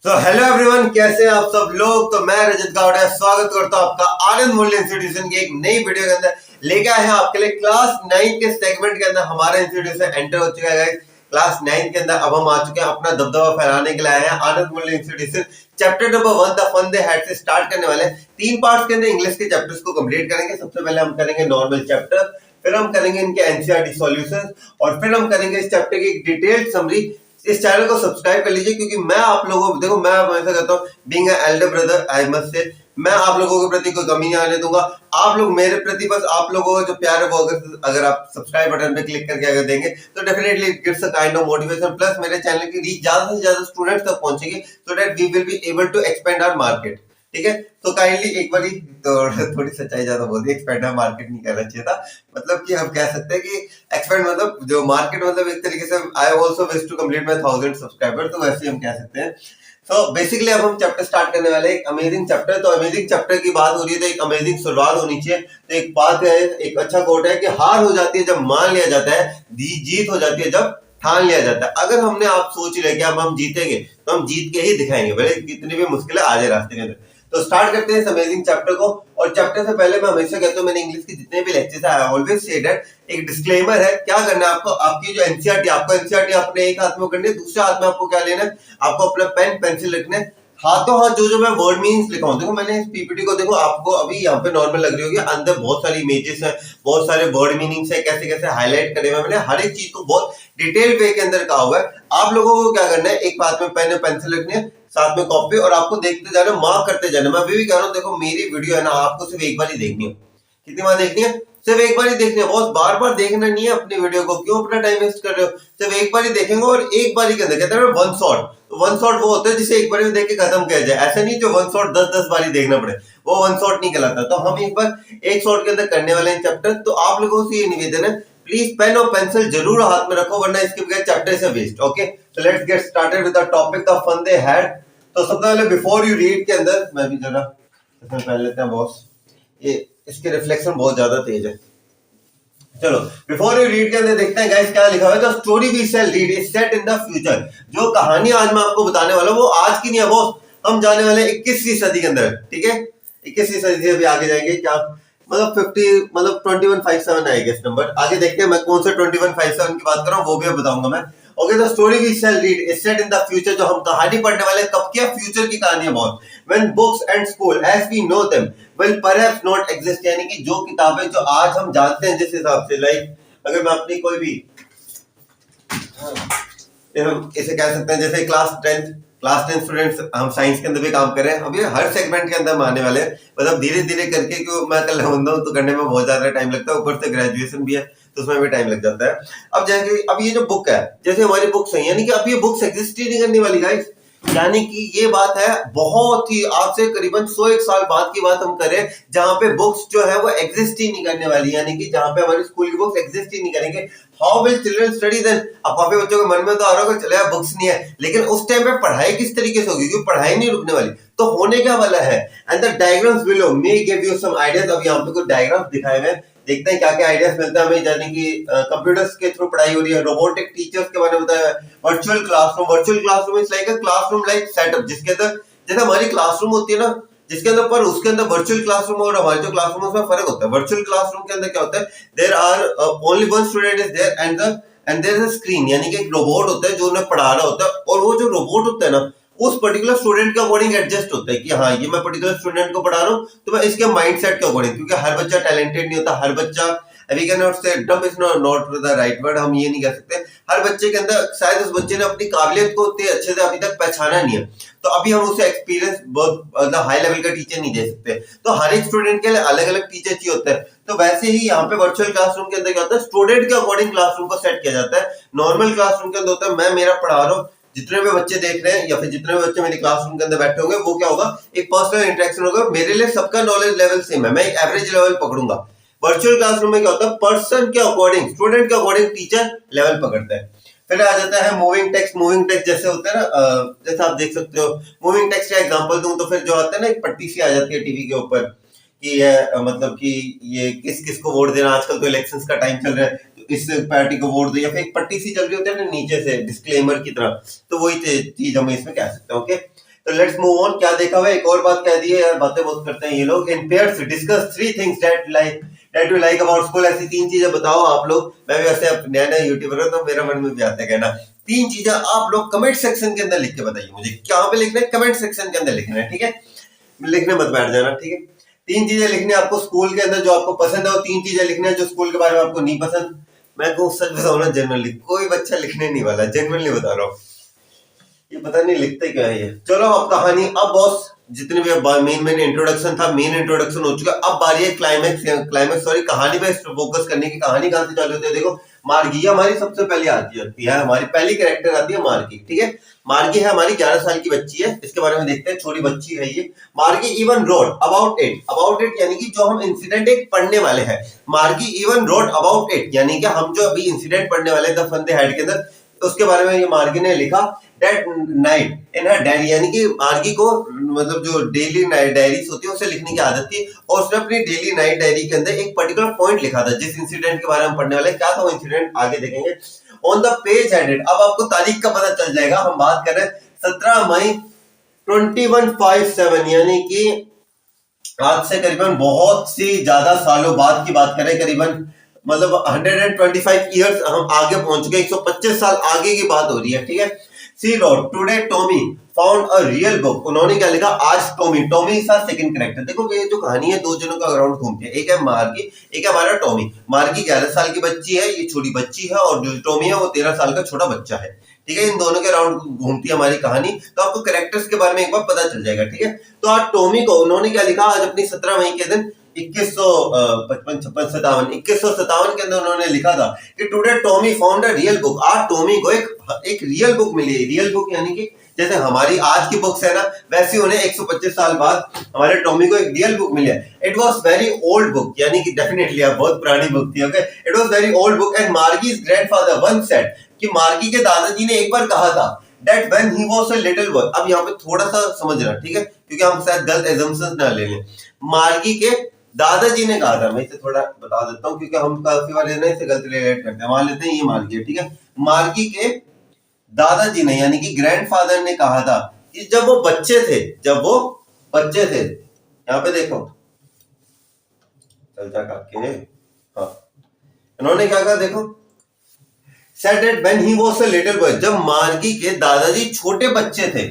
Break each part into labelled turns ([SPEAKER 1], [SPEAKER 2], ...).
[SPEAKER 1] तो hello everyone, कैसे हैं आप सब लोग। तो मैं रजत गावड़े स्वागत करता हूं आपका आनंद मूल्य इंस्टीट्यूशन की एक नई वीडियो के अंदर। लेके आए हैं आपके लिए क्लास 9 के सेगमेंट के अंदर हमारा इंस्टीट्यूशन एंटर हो चुका है। क्लास 9 के अंदर अब हम आ चुके हैं, अपना दबदबा फैलाने के लिए आए हैं Anand Mulya institution. Chapter number 1 the fun they had से स्टार्ट करने वाले हैं। 3 पार्ट्स के अंदर इंग्लिश के चैप्टर्स को कंप्लीट करेंगे। सबसे पहले हम करेंगे नॉर्मल चैप्टर, फिर हम करेंगे इनके एनसीईआरटी सॉल्यूशंस और फिर हम करेंगे इस चैप्टर की एक डिटेल्ड समरी। इस चैनल को सब्सक्राइब कर लीजिए क्योंकि मैं आप लोगों को देखो, मैं हमेशा कहता हूँ being a elder brother I must say, मैं आप लोगों के प्रति कोई कमी नहीं आने दूंगा। आप लोग मेरे प्रति बस आप लोगों का जो प्यार है वो अगर आप सब्सक्राइब बटन पे क्लिक करके अगर देंगे तो definitely it gives a kind of motivation, plus मेरे चैनल की रीच ज्यादा से ज्यादा स्टूडेंट्स तक पहुंचेगी so that we will be able to expand our market. ठीक है, तो काइंडली एक बार तो थोड़ी सच्चाई ज्यादा बोल दी, एक्सपेंड आवर मार्केट नहीं कहना चाहिए था। मतलब कि हम कह सकते हैं कि एक्सपेंड मतलब जो मार्केट, मतलब एक तरीके से I also wish to complete my 1000 subscriber, तो वैसे हम कह सकते हैं। सो बेसिकली अब हम चैप्टर स्टार्ट करने वाले हैं, एक अमेजिंग चैप्टर। तो अमेजिंग चैप्टर की बात हो रही है तो एक अमेजिंग शुरुआत होनी चाहिए। तो एक बात है, एक अच्छा कोट है कि हार हो जाती है जब मान लिया जाता है, जीत हो जाती है जब ठान लिया जाता है। अगर हमने आप सोच लिया कि अब हम जीतेंगे तो हम जीत के ही दिखाएंगे, भले कितनी भी मुश्किलें आ जाए रास्ते के अंदर। तो स्टार्ट करते हैं इस अमेजिंग चैप्टर को। और चैप्टर से पहले मैं हमेशा कहता हूं, मैंने इंग्लिश के जितने भी लेक्चर्स है आई ऑलवेज से दैट एक डिस्क्लेमर है। क्या करना है आपको, आपकी जो एनसीईआरटी, आपको एनसीईआरटी अपने एक हाथ में करनी है, दूसरे हाथ में आपको क्या लेना है, आपको अपना पेन पेंसिल रखना है। हाथों हाथ जो मैं वर्ड मीनिंग्स लिखा हूं, देखो मैंने इस पीपीटी को, देखो आपको अभी यहाँ पे नॉर्मल लग रही होगी, अंदर बहुत सारी इमेजेस है, बहुत सारे वर्ड मीनिंग्स है, कैसे कैसे हाईलाइट करे हुए मैंने हर एक चीज को बहुत डिटेल वे के अंदर कहा हुआ है। आप लोगों को क्या करना है, एक हाथ में पेन और पेंसिल रखनी है, साथ में कॉपी, और आपको देखते जाना, मार्क करते जाना। मैं अभी भी कह रहा हूँ, देखो मेरी वीडियो है ना, आपको सिर्फ एक बार ही देखनी है। कितनी बार देखनी है? सिर्फ एक बार ही देखनी है, बहुत बार बार देखना नहीं है अपनी वीडियो को। क्यों अपना टाइम वेस्ट कर रहे हो? सिर्फ एक बार ही देखेंगे और एक बार ही के अंदर, कहते हैं वन शॉट। तो वन शॉट वो होता है जिसे एक बार में देख के खत्म किया जाए, ऐसा नहीं जो वन शॉट 10-10 बार ही देखना पड़े, वो वन शॉट नहीं कहलाता। तो हम एक बार एक शॉट के अंदर करने वाले हैं चैप्टर। तो आप लोगों से ये निवेदन है, प्लीज पेन और पेंसिल जरूर हाथ में रखो, वरना इसके बगैर चैप्टर से वेस्ट। Okay, so let's get started with the topic the fun they had. तो सबसे पहले बिफोर यू रीड के अंदर, मैं भी जरा इसमें पहन लेते हैं बॉस, ये इसके रिफ्लेक्शन बहुत ज्यादा तेज है। चलो बिफोर यू रीड के अंदर देखते हैं गाइस क्या लिखा हुआ है। The story we shall read is set in the future. जो कहानी आज मैं आपको बताने वाला हूं वो आज की नहीं है बॉस, हम जाने वाले 21वीं सदी के अंदर। ठीक है, 21वीं सदी से अभी आगे जाएंगे, क्या मतलब 50 मतलब 2157 आएगा इस नंबर। आगे देखते हैं मैं कौन सा 2157 की बात कर रहा हूं, वो भी बताऊंगा मैं। Okay, the story we shall read is set in the future. जो हम कहानी पढ़ने वाले कब की है? फ्यूचर की कहानी है बहुत। When books and school as we know them will perhaps not exist, यानी कि जो किताबें जो आज हम जानते हैं जिस हिसाब से, लाइक अगर मैं अपनी कोई भी, हम इसे कह सकते हैं जैसे क्लास 10 स्टूडेंट्स, हम साइंस के अंदर भी काम कर रहे हैं। अभी हर सेगमेंट के अंदर हम आने वाले हैं, मतलब धीरे धीरे करके, क्यों मैं कल बंदा हूं तो करने में बहुत ज्यादा टाइम लगता है, ऊपर से ग्रेजुएशन भी है तो उसमें भी टाइम लग जाता है। अब जैसे अब ये जो बुक है, जैसे हमारी बुक्स है, यानी कि अब ये बुक्स एग्जिस्ट ही नहीं करने वाली गाइस। यानी कि ये बात है बहुत ही, आज से करीबन 101 साल बाद की बात हम करें, जहां पे बुक्स जो है वो एग्जिस्ट ही नहीं करने वाली, यानी कि जहां पे हमारी स्कूल की बुक्स एग्जिस्ट ही नहीं करेंगे। How will children study then? अब काफी बच्चों के मन में तो आ रहा होगा चले यार बुक्स नहीं है, लेकिन उस टाइम पे पढ़ाई किस तरीके से होगी? क्योंकि पढ़ाई नहीं रुकने वाली। तो होने क्या वाला है, and the diagrams below may give you some ideas. अब यहाँ पे कुछ डायग्राम्स दिखाए हुए हैं, देखते हैं क्या क्या आइडियाज मिलता है हमें। जाने की कंप्यूटर्स के थ्रू पढ़ाई हो रही है, रोबोटिक टीचर्स के बारे में बताया है, virtual classroom is like a classroom like setup, जिसके अंदर जैसे हमारी क्लासरूम होती है ना, जिसके अंदर, पर उसके अंदर वर्चुअल क्लासरूम और हमारे जो क्लासरूम उसमें फर्क होता है। वर्चुअल क्लासरूम के अंदर क्या होता है, there are only one student is there and there is a screen, यानी कि एक रोबोट होता है जो उन्हें पढ़ा रहा होता है, और वो जो रोबोट होता है ना उस पर्टिकुलर स्टूडेंट के अकॉर्डिंग एडजस्ट होता है कि हाँ ये मैं पर्टिकुलर स्टूडेंट को पढ़ा रहा हूँ तो मैं इसके माइंडसेट के अकॉर्डिंग, क्योंकि हर बच्चा टैलेंटेड नहीं होता, हर बच्चा, वी कैन नॉट से डम is not the right word, हम ये नहीं कह सकते। हर बच्चे के अंदर शायद उस बच्चे ने अपनी काबिलियत को उतने अच्छे से अभी तक पहचाना नहीं है, तो अभी हम उसे एक्सपीरियंस बहुत मतलब हाई लेवल का टीचर नहीं दे सकते। तो हर एक स्टूडेंट के लिए अलग अलग टीचर चाहिए होता है। तो वैसे ही यहाँ पे वर्चुअल क्लासरूम के अंदर क्या होता है, स्टूडेंट के अकॉर्डिंग क्लासरूम को सेट किया जाता है। नॉर्मल क्लासरूम के अंदर होता है मैं मेरा पढ़ा रहा हूँ, जितने भी बच्चे देख रहे हैं या फिर जितने भी बच्चे मेरी क्लासरूम के अंदर बैठे होंगे, वो क्या होगा, एक पर्सनल इंटरेक्शन होगा, मेरे लिए सबका नॉलेज लेवल सेम है, मैं एक एवरेज लेवल पकड़ूंगा। वर्चुअल क्लासरूम में क्या होता है, पर्सन के अकॉर्डिंग, स्टूडेंट के अकॉर्डिंग टीचर लेवल पकड़ता है। फिर आ जाता है मूविंग टेक्स्ट। मूविंग टेक्स्ट जैसे होता है ना, जैसे आप देख सकते हो, मूविंग टेक्स्ट का एग्जांपल दूं तो फिर जो आता है ना, एक पट्टी सी आ जाती है टीवी के ऊपर कि ये मतलब कि ये किस किस को वोट देना, आजकल तो इलेक्शंस का टाइम चल रहा है, तो इस पार्टी को वोट दो, या फिर एक पट्टी सी चल रही होती है ना नीचे से डिस्क्लेमर की तरह, तो वही चीज हम इसमें कह सकते हैं। ओके, तो लेट्स मूव ऑन। क्या देखा हुआ है, एक और बात कह दी है यार, बातें बहुत करते हैं ये लोग। इन pairs discuss three things that you like about school. ऐसी 3 चीजें बताओ आप लोग। मैं भी वैसे नया नया यूट्यूबर हूं तो मेरा मन में भी आता है कहना 3 चीजें आप लोग कमेंट सेक्शन के अंदर लिख के बताइए मुझे। क्या पे लिखना है? कमेंट सेक्शन के अंदर लिखना है, ठीक है? लिखने मत बैठ जाना, ठीक है? 3 चीजें लिखनी है आपको स्कूल के अंदर जो आपको पसंद है, और 3 चीजें लिखनी है जो स्कूल के बारे में आपको नहीं पसंद। मैं कहूँ सच बताऊं ना, जनरली कोई बच्चा लिखने नहीं वाला, जनरली बता रहा हूँ। ये पता नहीं लिखते क्या है ये। चलो अब कहानी, अब बॉस जितने भी मेन इंट्रोडक्शन था, मेन इंट्रोडक्शन हो चुका। अब बारी है क्लाइमेक्स सॉरी कहानी पे फोकस करने की। कहानी कहां से चालू होती है? देखो, मार्गी हमारी सबसे पहले आती है, हमारी पहली कैरेक्टर आती है मार्गी, ठीक है? मार्गी है हमारी 11 साल की बच्ची है। इसके बारे में देखते हैं, छोटी बच्ची है ये। मार्गी इवन रोड अबाउट इट यानी कि जो हम इंसिडेंट एक पढ़ने वाले हैं। मार्गी इवन रोड अबाउट इट यानी कि हम जो अभी इंसिडेंट पढ़ने वाले द फन दे हैड के अंदर, उसके बारे में ये मार्गी ने लिखा। That night in her diary, यानी कि मार्गी को मतलब जो डेली नाइट डायरीज होती है उसे लिखने की आदत थी, और उसने अपनी डेली नाइट डायरी के अंदर एक पर्टिकुलर पॉइंट लिखा था जिस इंसिडेंट के बारे में पढ़ने वाले। क्या था वो इंसिडेंट आगे देखेंगे। ऑन द पेज हेडेड, अब आपको तारीख का पता चल जाएगा। हम बात कर रहे हैं 17 मई 2157, यानी कि आज से करीबन बहुत सी ज्यादा सालों बाद की बात करें, करीबन मतलब 125 इयर्स हम आगे पहुंच गए, 125 साल आगे की बात हो रही है, ठीक है? She wrote today Tommy found a real book. उन्होंने क्या लिखा? आज टॉमी इज सेकंड कैरेक्टर। देखो ये जो कहानी है, 2 जनों का अराउंड घूमती है। एक है मार्गी, एक है हमारा टॉमी। मार्गी 11 साल की बच्ची है, ये छोटी बच्ची है, और जो टॉमी है वो 13 साल का छोटा बच्चा है, ठीक है? इन दोनों के अराउंड घूमती है हमारी कहानी। तो आपको कैरेक्टर्स के बारे में एक बार पता चल जाएगा, ठीक है? तो आज टॉमी को उन्होंने क्या लिखा? आज अपनी 17 मई के दिन 2157 के अंदर उन्होंने लिखा था कि today Tommy found a real book. आज टॉमी को एक रियल बुक मिली है। रियल बुक यानी कि जैसे हमारी आज की बुक्स है ना, वैसे उन्हें 125 साल बाद हमारे टॉमी को एक रियल बुक मिली है। It was very old book, यानी कि डेफिनेटली बहुत पुरानी बुक थी, okay? It was very old book and Margie's grandfather once said, कि मार्गी के दादाजी ने एक बार कहा था that when he was a little boy। अब यहाँ पे थोड़ा सा समझना, ठीक है? क्योंकि हम शायद गलत assumptions ना ले लें। मार्गी के दादाजी ने कहा था, मैं इसे थोड़ा बता देता हूँ क्योंकि हम काफी बार इसे गलत रिलेट करते हैं। मान लेते हैं ये मार्गी है, ठीक है? मार्गी के दादाजी ने यानी कि ग्रैंडफादर ने कहा था कि जब वो बच्चे थे, यहाँ पे देखो चलता काके, हाँ, उन्होंने क्या कहा? देखो, said that when he was a little boy, जब मार्गी के दादाजी छोटे बच्चे थे,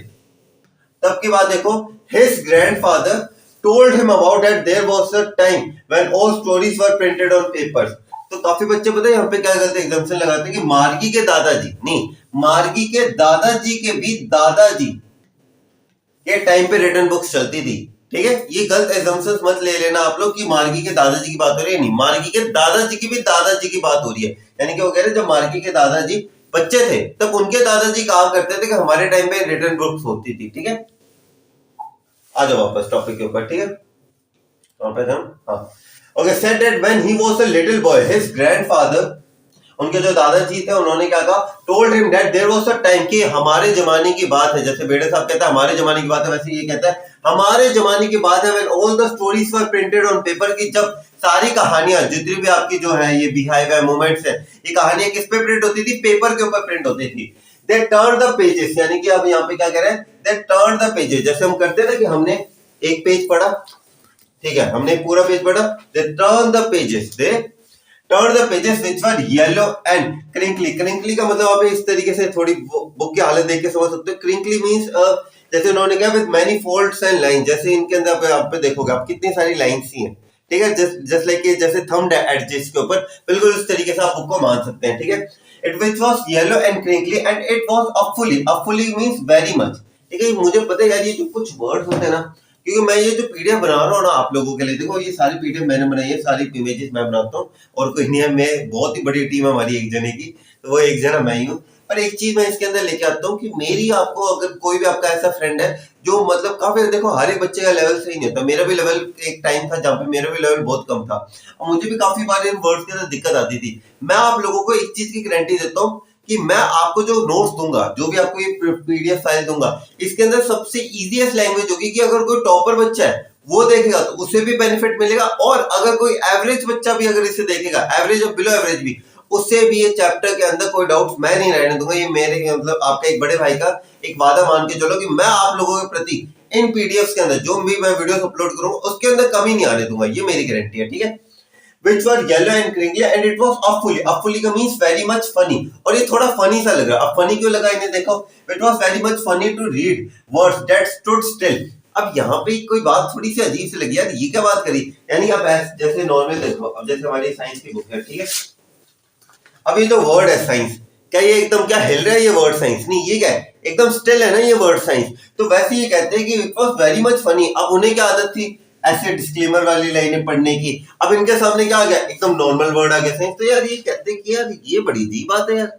[SPEAKER 1] तब की बात देखो, his grandfather told him about that there was a time when all stories were printed on papers। तो काफी बच्चे पता है यहाँ पे क्या करते हैं, एग्जाम्पल लगाते हैं कि मार्गी के दादाजी नहीं, मार्गी के दादाजी के भी दादाजी के टाइम पे रिटन बुक्स चलती थी, ठीक है? ये गलत एजम्पशंस मत ले लेना आप लोग कि मार्गी के दादाजी की बात हो रही है, नहीं, मार्गी के दादाजी की भी दादाजी की बात हो रही है। यानी कि वो कह रहे जब मार्गी के दादाजी बच्चे थे तब उनके दादाजी कहा करते थे कि हमारे टाइम पे रिटन बुक्स होती थी, ठीक है? आ जाओ वापस टॉपिक के ऊपर, ठीक है? वापस हम, हाँ, okay. Said that when he was a little boy his grandfather, उनके जो दादाजी थे उन्होंने क्या कहा? Told him that there was a time, कि हमारे जमाने की बात है। जैसे बेड़े साहब कहता है हमारे जमाने की बात है, वैसे ये कहता है हमारे जमाने की बात है। When all the stories were printed on paper, की जब सारी कहानियां जितनी भी आपकी जो है ये बिहाइव मोमेंट्स है, ये कहानियां किस पे प्रिंट होती थी? पेपर के ऊपर प्रिंट होती थी। दे टर्न द पेजेस, यानी कि अब यहाँ पे क्या कह रहे हैं? They turn the pages. जैसे हम करते थे कि हमने एक पेज पढ़ा, ठीक है, हमने पूरा पेज पढ़ा, they turn the pages, they turn the pages which were yellow and crinkly. Crinkly का मतलब आप इस तरीके से थोड़ी बुक की हालत देख के समझ सकते हो। क्रिंकली मींस जैसे उन्होंने कहा with many folds and line, जैसे इनके अंदर आप पे देखोगे आप कितनी सारी लाइंस ही हैं, ठीक है? जस्ट लाइक जैसे थंब्ड एडजेस के ऊपर, बिल्कुल उस तरीके से आप बुक को मान सकते हैं, ठीक है? It which was yellow and crinkly and it was awfully means very much, ठीक है? मुझे पता है यार ये जो कुछ वर्ड्स होते हैं ना, क्योंकि मैं ये जो पीडीएफ बना रहा हूँ ना आप लोगों के लिए, देखो ये सारी पीडीएफ मैंने बनाई है, सारी इमेजेस मैं बनाता हूँ, और कोई नहीं है, मैं बहुत ही बड़ी टीम है हमारी एक जने की, तो वो एक जना मैं ही हूँ। पर एक चीज मैं इसके अंदर लेके आता हूँ कि मेरी आपको अगर कोई भी आपका ऐसा फ्रेंड है जो मतलब काफी, देखो हर एक बच्चे का लेवल सही नहीं होता। मेरा भी लेवल एक टाइम था जहाँ पे मेरा भी लेवल बहुत कम था, और मुझे भी काफी बार इन वर्ड्स के अंदर दिक्कत आती थी। मैं आप लोगों को एक चीज की गारंटी देता हूँ कि मैं आपको जो नोट्स दूंगा, जो भी आपको ये पीडीएफ फाइल दूंगा, इसके अंदर सबसे इजीएस्ट लैंग्वेज होगी कि अगर कोई टॉपर बच्चा है वो देखेगा तो उसे भी बेनिफिट मिलेगा, और अगर कोई एवरेज बच्चा भी अगर इसे देखेगा, एवरेज और बिलो एवरेज भी, उससे भी ये चैप्टर के अंदर कोई डाउट्स मैं नहीं रहने दूंगा। ये मेरे मतलब आपका एक बड़े भाई का एक वादा मान के चलो कि मैं आप लोगों के प्रति इन पीडीएफ के अंदर जो भी मैं वीडियोस अपलोड करूंगा उसके अंदर कमी नहीं आने दूंगा, ये मेरी गारंटी है, ठीक है। Which were yellow and crinkly and it was awfully, awfully का means very much funny, और ये थोड़ा funny सा लग रहा है। अब funny क्यों लगा इन्हें देखो, it was very much funny to read words that stood still। अब यहाँ पे कोई बात थोड़ी सी अजीब सी लगी यार, ये क्या बात करी, यानी आप जैसे नॉर्मल देखो, अब जैसे हमारी साइंस की बुक है, ठीक है, अब ये जो वर्ड है साइंस, क्या ये एकदम क्या हिल रहा है ये वर्ड साइंस, नहीं, ये क्या है, एकदम स्टिल है ना ये वर्ड साइंस। तो वैसे ये कहते हैं कि it was very much funny. अब उन्हें क्या आदत थी ऐसे डिस्क्लेमर वाली लाइनें पढ़ने की, अब इनके सामने क्या आ गया, एकदम नॉर्मल वर्ड आ गया साइंस। तो यार ये कहते हैं कि यार ये बड़ी अजीब बात है यार,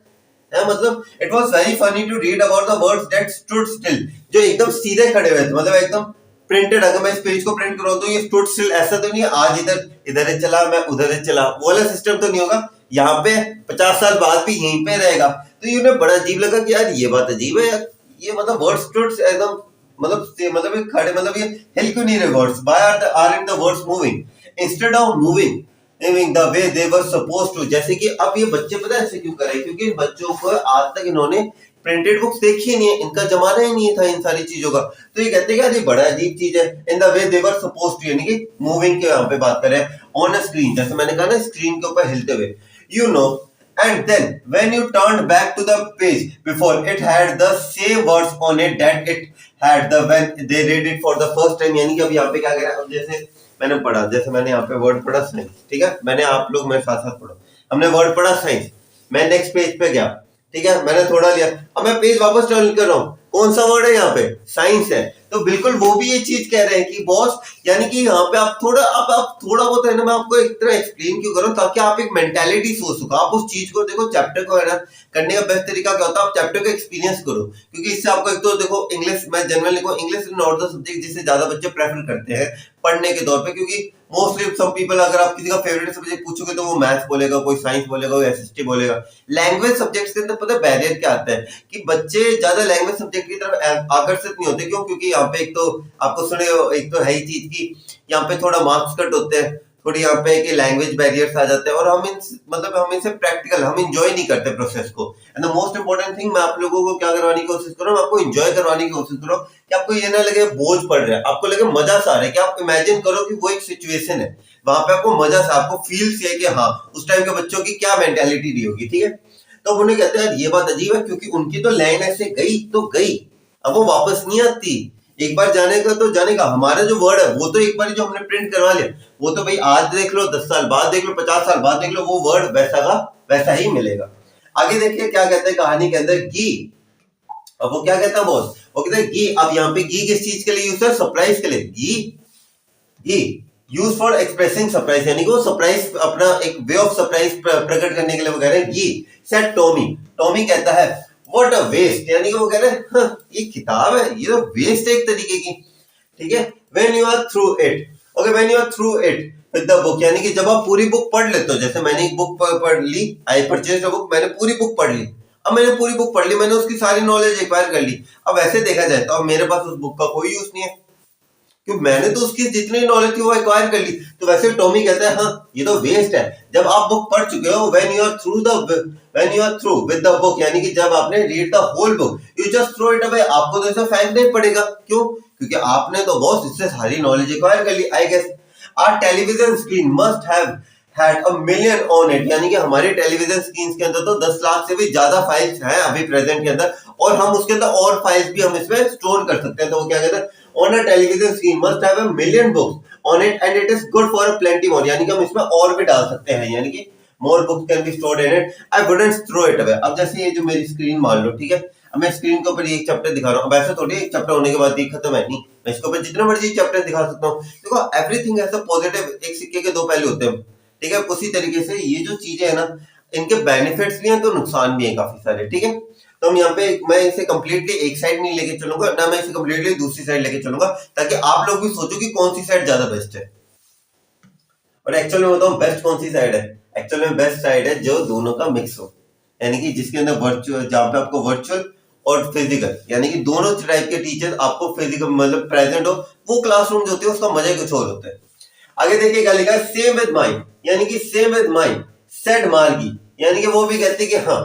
[SPEAKER 1] है मतलब it was very funny to read about the words that stood still, जो एकदम सीधे खड़े हुए थे, मतलब एकदम प्रिंटेड। अगर मैं इस पेज को प्रिंट कराऊं तो ये स्टूड स्टिल ऐसा तो नहीं है आज इधर इधर चला मैं उधर चला, वो वाला सिस्टम तो नहीं होगा, यहाँ पे 50 साल बाद भी यहीं पे रहेगा। तो ये उन्हें बड़ा अजीब लगा कि यार ये बात अजीब है यार, ये मतलब वर्ड्स स्टूड एकदम मतलब ये खड़े, मतलब ये हिल क्यों नहीं रहे words, why are the words moving instead of moving the way they were supposed to. जैसे कि अब ये बच्चे पता है ऐसे क्यों कर रहे हैं, क्योंकि इन बच्चों को आज तक इन्होंने प्रिंटेड बुक्स देखी नहीं है, इनका जमाना ही नहीं था इन सारी चीजों का। तो ये कहते हैं कि ये बड़ा अजीब चीज है, in the way they were supposed to, यानी कि मूविंग के यहाँ पे बात करें ऑन अ स्क्रीन, जैसे मैंने कहा ना स्क्रीन के ऊपर हिलते हुए, you know. And then when you turned back to the page before, it had the same words on it that it had the when they read it for the first time। यानी कि अब यहाँ पे क्या कह रहा है, अब जैसे मैंने पढ़ा, जैसे मैंने यहाँ पे वर्ड पढ़ा साइंस, ठीक है, मैंने आप लोग मेरे साथ साथ पढ़ो, हमने वर्ड पढ़ा साइंस, मैं नेक्स्ट पेज पे गया, ठीक है, मैंने थोड़ा लिया, अब मैं पेज वापस टर्न कर रहा हूँ, कौन सा वर्ड है यहाँ पे, साइंस है। तो बिल्कुल वो भी ये चीज कह रहे हैं कि बॉस, यानी कि यहाँ पे आप थोड़ा बहुत है ना, मैं आपको एक तरह एक्सप्लेन क्यों कर रहा हूँ, ताकि आप एक मेंटालिटी सोच सको, आप उस चीज को देखो। चैप्टर को है ना करने का बेस्ट तरीका क्या होता है, आप चैप्टर को एक्सपीरियंस करो, क्योंकि इससे आपको एक तो देखो इंग्लिश, मैं जनरली देखो English is not the subject जिसे ज्यादा बच्चे प्रेफर करते हैं पढ़ने के तौर पे, क्योंकि मोस्टली सम पीपल, अगर आप किसी का फेवरेट सब्जेक्ट पूछोगे तो वो मैथ्स बोलेगा, कोई साइंस बोलेगा, कोई एसएसटी बोलेगा। लैंग्वेज सब्जेक्ट्स के अंदर पता है बैरियर क्या आता है कि बच्चे ज्यादा लैंग्वेज सब्जेक्ट की तरफ आकर्षित नहीं होते, क्यों, क्योंकि यहाँ पे एक तो आपको सुने एक तो है ही चीज की यहाँ पे थोड़ा मार्क्स कट होते हैं, थोड़ी यहाँ पे कि लैंग्वेज बैरियर्स आ जाते हैं, और हम हम इनसे प्रैक्टिकल हम इंजॉय नहीं करते प्रोसेस को। And the most important thing, मैं आप लोगों को क्या करवाने की कोशिश कर रहा हूँ, आपको इंजॉय करवाने की कोशिश कर रहा हूँ कि आपको ये ना लगे बोझ पड़ रहा है, आपको लगे मजा सा आ रहा है, कि आप इमेजिन करो कि वो एक सिचुएशन है, वहां पे आपको मजा सा, आपको फील से कि हाँ उस टाइम के बच्चों की क्या मेंटालिटी रही होगी, ठीक है। तो उन्हें कहते हैं ये बात अजीब है, क्योंकि उनकी तो लाइन ऐसे गई तो गई, अब वो वापस नहीं आती, एक बार जाने का तो जाने का। हमारा जो वर्ड है वो तो एक बार जो हमने प्रिंट करवा लिया, वो तो भाई आज देख लो, 10 साल बाद देख लो, 50 साल बाद देख लो, वो वर्ड वैसा का वैसा ही मिलेगा। आगे देखिए क्या कहते हैं कहानी के अंदर, गी। अब वो क्या कहता है बॉस, वो कहता है गी। अब यहाँ पे गी किस चीज के लिए यूज है, सरप्राइज के लिए। गी यूज फॉर एक्सप्रेसिंग सरप्राइज, यानी कि वो सरप्राइज अपना एक वे ऑफ सरप्राइज प्रकट करने के लिए वो कह रहे हैं गी। सेड टॉमी, टॉमी कहता है व्हाट अ वेस्ट, यानी कि वो कह रहे हैं ये किताब है, ये तो वेस्ट है एक तरीके की, ठीक है। When you are through it, okay, when you are through it with the book, यानी कि जब आप पूरी बुक पढ़ लेते हो, जैसे मैंने एक बुक पढ़ ली, आई परचेज्ड अ बुक, मैंने पूरी बुक पढ़ ली, अब मैंने पूरी बुक पढ़ ली, मैंने उसकी सारी नॉलेज एक्वायर कर ली। अब वैसे देखा जाए तो अब मेरे पास उस बुक का कोई यूज नहीं है, क्योंकि मैंने तो उसकी जितनी नॉलेज थी वो एक्वायर कर ली। तो वैसे टॉमी कहता है हाँ ये तो वेस्ट है, जब आप बुक पढ़ चुके हो, when you are through with the book, यानी कि जब आपने read the whole book, you just throw it away, आपको तो इसे फेंकना ही पड़ेगा, क्यों, क्योंकि आपने तो बॉस इससे सारी नॉलेज एक्वायर कर ली। I guess our television screen must have had a million on it, यानी कि हमारे टेलीविजन स्क्रीन के अंदर तो 10 लाख से भी ज्यादा फाइल्स हैं अभी प्रेजेंट के अंदर, और हम उसके अंदर और फाइल्स भी हम इसमें स्टोर कर सकते हैं। तो वो क्या कहते हैं, on a television screen must have a million books on it and it is good for a plenty more, यानी कि हम इसमें और भी डाल सकते हैं, यानी कि more books can be stored in it, I wouldn't throw it away। अब जैसे ये जो मेरी स्क्रीन मान लो, ठीक है, अब मैं स्क्रीन के ऊपर एक चैप्टर दिखा रहा हूँ, अब ऐसा थोड़ी एक चैप्टर होने के बाद ये खत्म है, नहीं, मैं इसके ऊपर जितने मर्जी चैप्टर दिखा सकता हूँ। देखो एवरीथिंग ऐसा पॉजिटिव, एक सिक्के के दो पहलू होते हैं, ठीक है। उसी तरीके से ये जो चीजें है ना, इनके बेनिफिट्स भी हैं तो नुकसान भी हैं काफी सारे, ठीक है। तो हम यहाँ पे मैं इसे कंप्लीटली एक साइड नहीं लेके चलूंगा ना, मैं इसे कंप्लीटली दूसरी साइड लेके चलूंगा, ताकि आप लोग भी सोचो कि कौन सी साइड ज्यादा बेस्ट है। और एक्चुअल में बताऊं बेस्ट कौन सी साइड है, एक्चुअल में बेस्ट साइड है जो दोनों का मिक्स हो, यानी कि जिसके अंदर वर्चुअल, जहाँ पे आपको वर्चुअल और फिजिकल, यानी कि दोनों टाइप के टीचर आपको फिजिकल मतलब प्रेजेंट हो, वो क्लासरूम जो होती है उसका मजा कुछ और होता है। आगे देखिए क्या लिखा है, सेम विद माइंड, यानी कि सेम विद माइंड सेड मार्गी, यानी कि वो भी कहती कि हाँ,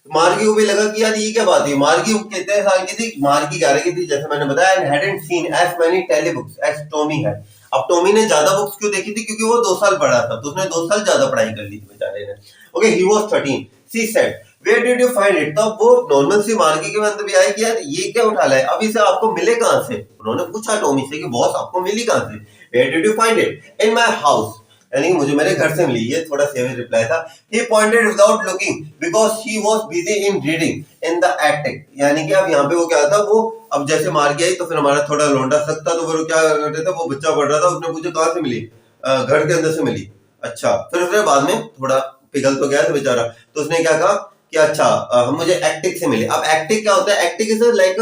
[SPEAKER 1] मार्गी को भी लगा कि यार ये क्या बात है। मार्गी कितने साल की थी, मार्गी 11 की थी जैसे मैंने बताया, and hadn't seen as many telly books as Tommy है। अब टॉमी ने ज्यादा बुक्स क्यों देखी थी, क्योंकि वो 2 साल पढ़ा था, तो उसने 2 साल ज्यादा पढ़ाई कर ली थी बेचारे ने। Okay, he was 13, she said where did you find it. तब वो नॉर्मल सी मार्गी के अंदर भी आई कि यार ये क्या उठा लाए, अब इसे आपको मिले कहां से। उन्होंने पूछा टॉमी से कि बॉस आपको मिली कहां से, where did you find it, in my house, यानी मुझे मेरे घर से मिली। ये थोड़ा सेवियर रिप्लाई था। He pointed without looking because he was busy in reading in the attic, यानी कि अब यहाँ पे वो क्या था, वो अब जैसे मार गया तो फिर हमारा थोड़ा लोंडा सकता, तो फिर वो क्या करते थे, वो बच्चा पढ़ रहा था, उसने पूछा कहाँ से मिली, घर के अंदर से मिली। अच्छा, फिर उसने बाद में थोड़ा पिघल तो गया था बेचारा, तो उसने क्या कहा कि अच्छा हम मुझे एक्टिक से मिले। अब एक्टिक क्या होता है, एक्टिक इज लाइक,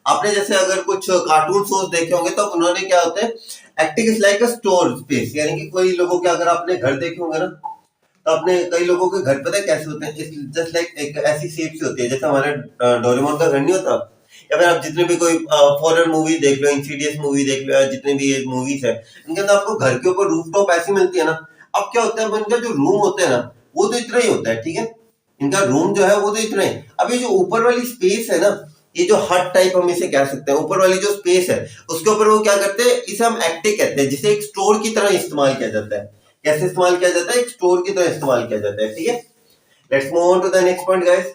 [SPEAKER 1] आपने जैसे अगर कुछ कार्टून शोज देखे होंगे तो उन्होंने क्या होता है, acting is like a store space, यानी कि कोई लोगों के अगर आपने घर देखे होंगे ना, तो अपने कई लोगों के घर पता है कैसे होते हैं, जस्ट लाइक एक ऐसी शेप सी होती है जैसे हमारे डोरेमोन का घर नहीं होता, या फिर आप जितने भी कोई फॉरेन मूवी देख लो, इंसीडियस मूवी देख लो, या जितने भी ये मूवीज है, इनके अंदर आपको घर के ऊपर रूफ टॉप ऐसी मिलती है ना। अब क्या होता है, इनका जो रूम होता है ना, वो तो इतना ही होता है, ठीक है, इनका रूम जो है वो तो इतना ही। अब ये जो ऊपर वाली स्पेस है ना, ये जो हट टाइप हम इसे कह सकते हैं, ऊपर वाली जो स्पेस है उसके ऊपर वो क्या करते हैं, इसे हम एक्टिक कहते हैं, जिसे एक स्टोर की तरह इस्तेमाल किया जाता है। कैसे इस्तेमाल किया जाता है, एक स्टोर की तरह इस्तेमाल किया जाता है, ठीक है। Let's move on to the next point guys.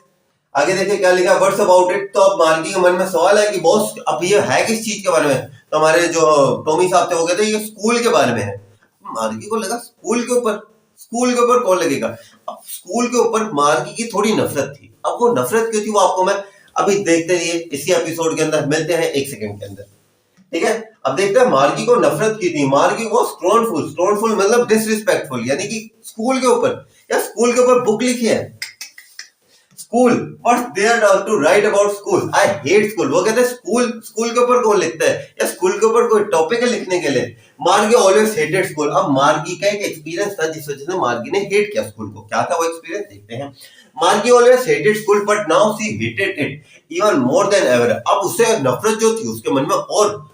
[SPEAKER 1] आगे देखिए क्या लिखा, व्हाट्स अबाउट इट। तो अब मार्गी के मन में सवाल है कि बॉस अब ये है किस चीज के बारे में, तो हमारे जो टॉमी साहब थे वो कहते ये स्कूल के बारे में है। मार्गी को लगा स्कूल के ऊपर, स्कूल के ऊपर कौन लगेगा। अब स्कूल के ऊपर मार्गी की थोड़ी नफरत थी। अब वो नफरत क्यों थी वो आपको मैं अभी देखते रहिए इसी एपिसोड के अंदर, मिलते हैं 1 सेकंड के अंदर, ठीक है। अब देखते हैं मार्गी को नफरत की थी। मार्गी वो स्क्रॉनफुल, स्क्रॉनफुल मतलब डिसरिस्पेक्टफुल, यानी कि स्कूल के ऊपर, या स्कूल के ऊपर बुक लिखी है school, what's there to write about school, I hate school. वो कहते हैं स्कूल, स्कूल के ऊपर कौन लिखता है, या स्कूल के ऊपर कोई टॉपिक है लिखने के लिए। मार्गी ऑलवेज हेटेड स्कूल। अब मार्गी का एक एक्सपीरियंस था जिस वजह से मार्गी ने हेट किया स्कूल को। क्या था वो एक्सपीरियंस, देखते हैं। मार्गी always hated school but now she hated it even more than ever. अब उसे नफरत जो थी उसके मन में और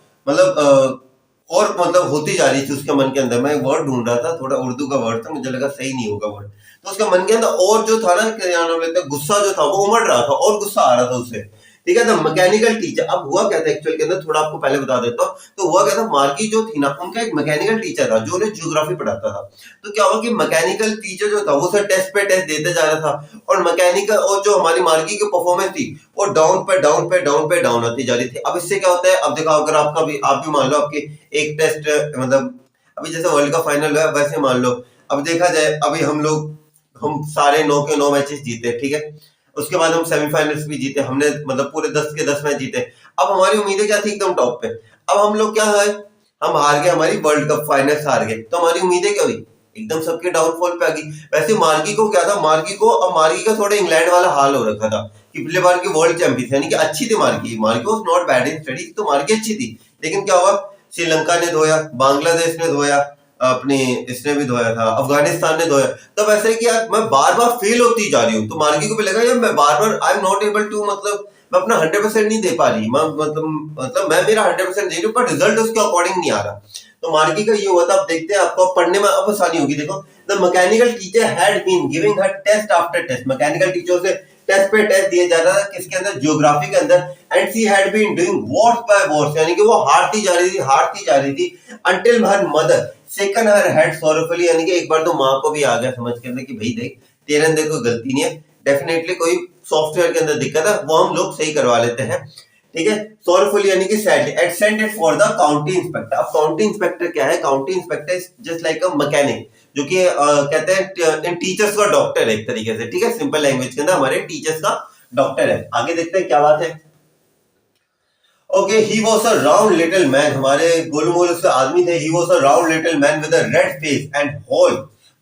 [SPEAKER 1] मतलब होती जा रही थी उसके मन के अंदर। मैं एक वर्ड ढूंढ रहा था, थोड़ा उर्दू का वर्ड था, मुझे लगा सही नहीं होगा वर्ड, तो उसके मन के अंदर और जो था ना, क्या नाम लेते हैं, गुस्सा जो था वो उमड़ रहा था और गुस्सा आ रहा था उसे, ठीक है। तो मैकेनिकल टीचर, अब हुआ क्या था एक्चुअल के अंदर, थोड़ा आपको पहले बता देता हूँ। तो हुआ क्या था, मार्गी जो थी ना, उनका एक मैकेनिकल टीचर था जो उन्हें ज्योग्राफी पढ़ाता था। तो क्या हुआ कि मैकेनिकल टीचर जो था वो सर टेस्ट पे टेस्ट देते जा रहा था, और मैकेनिकल और जो हमारी मार्गी की परफॉर्मेंस थी वो डाउन पे डाउन पे डाउन पे डाउन आती जा रही थी। अब इससे क्या होता है, अब देखो अगर आपका भी, आप भी मान लो आपके एक टेस्ट, मतलब अभी जैसे वर्ल्ड का फाइनल है वैसे मान लो, अब देखा जाए अभी हम सारे 9 के 9 मैचेस जीते, ठीक है। उसके बाद हम सेमीफाइनल्स भी जीते, हमने मतलब पूरे 10 के 10 मैच जीते। अब हमारी उम्मीदें क्या थी, एकदम टॉप पे। अब हम लोग क्या है, हम हार गए, हमारी वर्ल्ड कप फाइनल्स हार गए, तो हमारी उम्मीदें क्या हुई, एकदम सबके डाउनफॉल पे आ गई। वैसे मार्गी को क्या था, मार्गी को, अब मार्गी का थोड़ा इंग्लैंड वाला हाल हो रखा था कि पिछले बार की वर्ल्ड चैंपियन, यानी कि अच्छी थी मार्गी, मार्गी was not bad in study, तो मार्गी अच्छी थी। लेकिन क्या हुआ, श्रीलंका ने धोया, बांग्लादेश ने धोया, अपने इसने भी धोया था, अफगानिस्तान ने धोया। तब ऐसा है कि यार मैं बार बार फेल होती जा रही हूँ, तो मार्गी को भी लगा यार मैं बार बार I am not able to, मतलब मैं अपना 100% नहीं दे पा रही, मैं मतलब मैं मेरा 100% दे रही हूँ पर रिजल्ट उसके अकॉर्डिंग नहीं आ रहा। तो मार्गी का ये हुआ था। अब देखते हैं आपको पढ़ने में अब आसानी होगी। देखो, the mechanical teacher had been giving her test after test, mechanical teacher से टेस्ट पे टेस्ट दिए जा रहा था, किसके अंदर, ज्योग्राफी के अंदर। And she had been doing worse by worse, यानी कि वो हारती जा रही थी, हारती जा रही थी, until her mother second her head sorrowfully, यानी कि एक बार तो माँ को भी आ गया समझ के अंदर कि भाई देख तेरे अंदर कोई गलती नहीं है, डेफिनेटली कोई सॉफ्टवेयर के अंदर दिक्कत है, वो हम लोग सही करवा लेते हैं, ठीक है। सॉरफुली यानी कि sadly and sent it for the county inspector. अब काउंटी इंस्पेक्टर क्या है, county inspector is just like a mechanic, जो कि कहते हैं टीचर्स का डॉक्टर है एक तरीके से, ठीक है, सिंपल लैंग्वेज के अंदर हमारे टीचर्स का डॉक्टर है। आगे देखते हैं क्या बात है। Okay, he was a round little man, हमारे गोलू मोलू से आदमी थे। He was a round little man with a red face and whole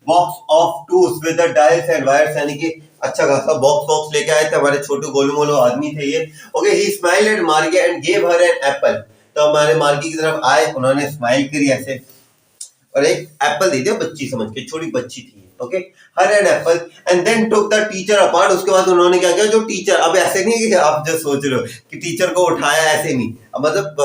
[SPEAKER 1] box of tools with the dials and wires, यानी कि अच्छा खासा बॉक्स लेके आए थे हमारे छोटे गोलू मोलू आदमी थे ये। Okay, he smiled at Margie and gave her an apple, तो हमारे मार्गी की तरफ आए, उन्होंने स्माइल करी ऐसे और एक एप्पल दे दिया, बच्ची समझ के, छोटी बच्ची थी। Okay, her an apple and then took the teacher apart. उसके बाद उन्होंने क्या किया, जो टीचर, अब ऐसे नहीं कि आप जो सोच रहे हो कि टीचर को उठाया, ऐसे नहीं। अब मतलब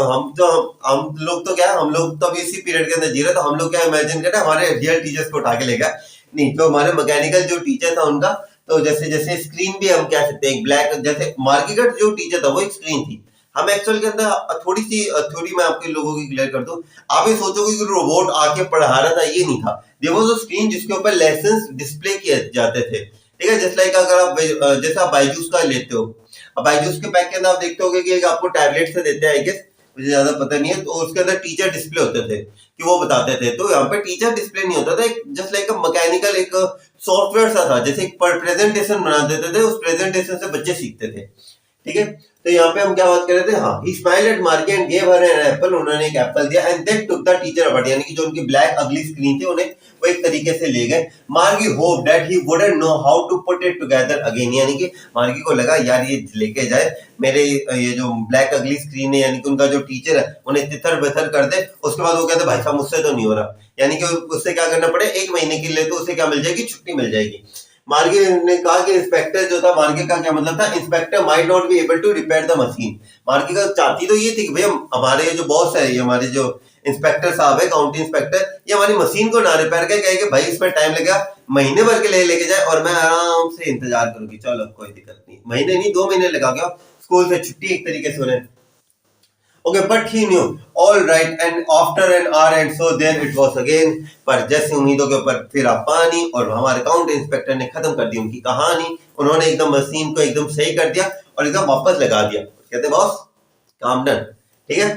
[SPEAKER 1] हम लोग तो क्या, हम लोग तो अभी इसी पीरियड के अंदर जी रहे, तो हम लोग क्या इमेजिन करते हैं हमारे रियल टीचर्स को उठा के लेगा, नहीं, तो हमारे मैकेनिकल जो टीचर था उनका तो जैसे जैसे स्क्रीन भी हम कह सकते हैं ब्लैक, जैसे मार्गी का जो टीचर था वो एक स्क्रीन थी। हम एक्चुअल के अंदर थोड़ी सी थ्योरी मैं आपके लोगों की क्लियर कर दूं। आप ये सोचोगे कि रोबोट आके पढ़ा रहा था, ये नहीं था। देयर वाज अ स्क्रीन जिसके ऊपर लेसन्स डिस्प्ले किए जाते थे, ठीक है। जस्ट लाइक अगर आप जैसे आप बायजूस का लेते हो, अब बायजूस के पैक के अंदर आप देखते होगे कि एक आपको टैबलेट से देते हैं, आई गेस, मुझे ज्यादा पता नहीं है। तो उसके अंदर टीचर डिस्प्ले होते थे कि वो बताते थे। तो यहाँ पे टीचर डिस्प्ले नहीं होता था, जस्ट लाइक अ मैकेनिकल एक सॉफ्टवेयर सा था, जैसे एक प्रेजेंटेशन बना देते थे, उस प्रेजेंटेशन से बच्चे सीखते थे, ठीक है। तो यहाँ पे हम क्या बात कर रहे थे, हाँ, he smiled at Margie and gave her an apple, उन्होंने एक एप्पल दिया, and then took the teacher about, यानी कि जो उनकी ब्लैक अगली स्क्रीन थी उन्हें वो एक तरीके से ले गए। Margie hope that he wouldn't know how to put it together again, यानी कि मार्गी को लगा यार ये लेके जाए मेरे ये जो ब्लैक अगली स्क्रीन है, यानी कि उनका जो टीचर है उन्हें तितर बितर कर दे। उसके बाद वो कहते भाई साहब मुझसे तो नहीं हो रहा, यानी कि उससे क्या करना पड़े, 1 महीने के लिए तो उसे क्या मिल जाएगी, छुट्टी मिल जाएगी। मार्गे ने कहा कि इंस्पेक्टर जो था, मार्गे का क्या मतलब था, inspector might not be able to repair the machine. Margie का चाहती तो ये थी कि भाई हमारे जो बॉस है, ये हमारे जो इंस्पेक्टर साहब है, काउंटी इंस्पेक्टर, ये हमारी मशीन को ना रिपेयर करके कहे कि भाई इसमें टाइम लगेगा, महीने भर के लिए लेके जाए और मैं आराम से इंतजार करूंगी, चलो कोई दिक्कत नहीं, महीने नहीं 2 महीने लगा गया, स्कूल से छुट्टी एक तरीके से उन्हें। Okay, but he knew. All right, and after an hour and so then it was again. पर जैसे उम्मीदों के ऊपर फिर पानी, और हमारे काउंटी इंस्पेक्टर ने खत्म कर दी उनकी कहानी। उन्होंने एकदम मशीन को एकदम सही कर दिया और एकदम वापस लगा दिया। कहते बॉस काम डन, ठीक है।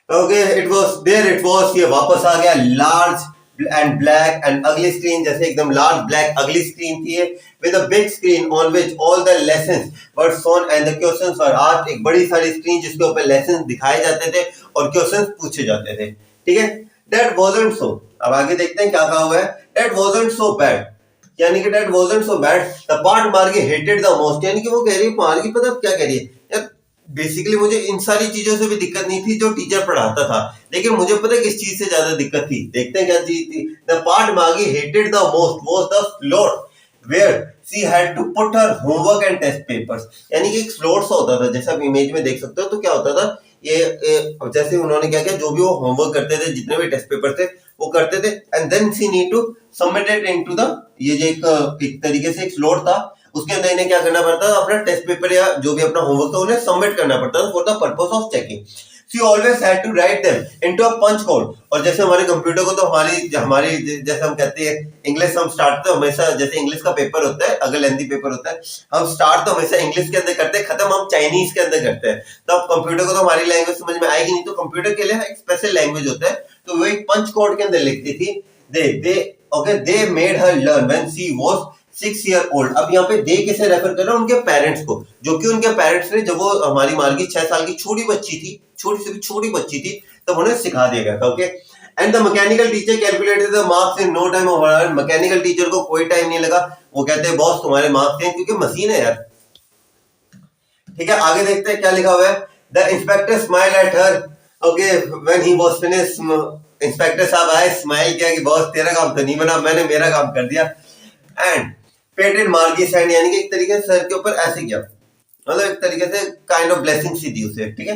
[SPEAKER 1] Okay, it was there, it was, ये वापस आ गया, large and black and ugly screen, जैसे एकदम लार्ज ब्लैक अगली स्क्रीन थी with a big screen on which all the lessons were shown and the questions were asked, एक बड़ी सारी स्क्रीन जिसके ऊपर लेसन्स दिखाए जाते थे और क्वेश्चंस पूछे जाते थे, ठीक है। दैट वाजंट सो, अब आगे देखते हैं क्या कहा हुआ है। दैट वाजंट सो बैड, यानी कि that wasn't so bad, the part Margie hated the most, यानी कि वो कह रही है, मार्गी पता क्या कह रही है, यार बेसिकली मुझे इन सारी चीजों से भी दिक्कत नहीं थी जो टीचर पढ़ाता था, लेकिन मुझे पता है किस चीज से ज्यादा दिक्कत थी। देखते हैं क्या चीज थी। The part Margie hated the most was the slot where she had to put her homework and test papers, यानी कि एक स्लॉट सा होता था, जैसे आप इमेज में देख सकते हो। तो क्या होता था ये जैसे उन्होंने क्या किया, जो भी वो होमवर्क करते थे, जितने भी टेस्ट पेपर थे वो करते थे, and then she need to submit it into the, ये जो एक तरीके से एक स्लॉट था, उसके अंदर इन्हें क्या करना पड़ता था, अपना टेस्ट पेपर या जो भी अपना होमवर्क था उन्हें सबमिट करना पड़ता था for the purpose of checking. She always had to write them into a punch code, और जैसे हमारे कंप्यूटर को तो हमारी जैसे हम कहते हैं इंग्लिश, हम स्टार्ट तो हमेशा, जैसे इंग्लिश का पेपर होता है, अगर लेंथी पेपर होता है, हम स्टार्ट तो हमेशा इंग्लिश के अंदर करते हैं, खत्म हम चाइनीज के अंदर करते हैं। तो अब कंप्यूटर को तो हमारी लैंग्वेज समझ में आएगी नहीं, तो कंप्यूटर के लिए एक स्पेशल लैंग्वेज होता है, तो वो एक पंच कोड के अंदर लिखती थी। They made her learn when she was 6 year old. अब यहाँ पे दे किसे रेफर कर रहा है, उनके पेरेंट्स को, जो कि उनके पेरेंट्स ने, जब वो हमारी मार्गी 6 साल की छोटी बच्ची थी, छोटी से भी छोटी बच्ची थी, तब उन्हें सिखा दिया गया था। Okay, and the mechanical teacher calculated the marks in no time. Mechanical teacher को कोई टाइम नहीं लगा, वो कहते हैं बॉस तुम्हारे मार्क्स हैं, क्योंकि मशीन है यार, ठीक है। आगे देखते हैं क्या लिखा हुआ है। The inspector smile at her, okay, when he was finished, inspector साहब आए, स्माइल किया कि बॉस तेरा काम तो नहीं बना, मैंने मेरा काम कर दिया, एंड पेटेड मार्गीज हैंड, यानी कि एक तरीके से सर के ऊपर ऐसे किया, मतलब एक तरीके से काइंड ऑफ ब्लेसिंग सी दी उसे, ठीक है।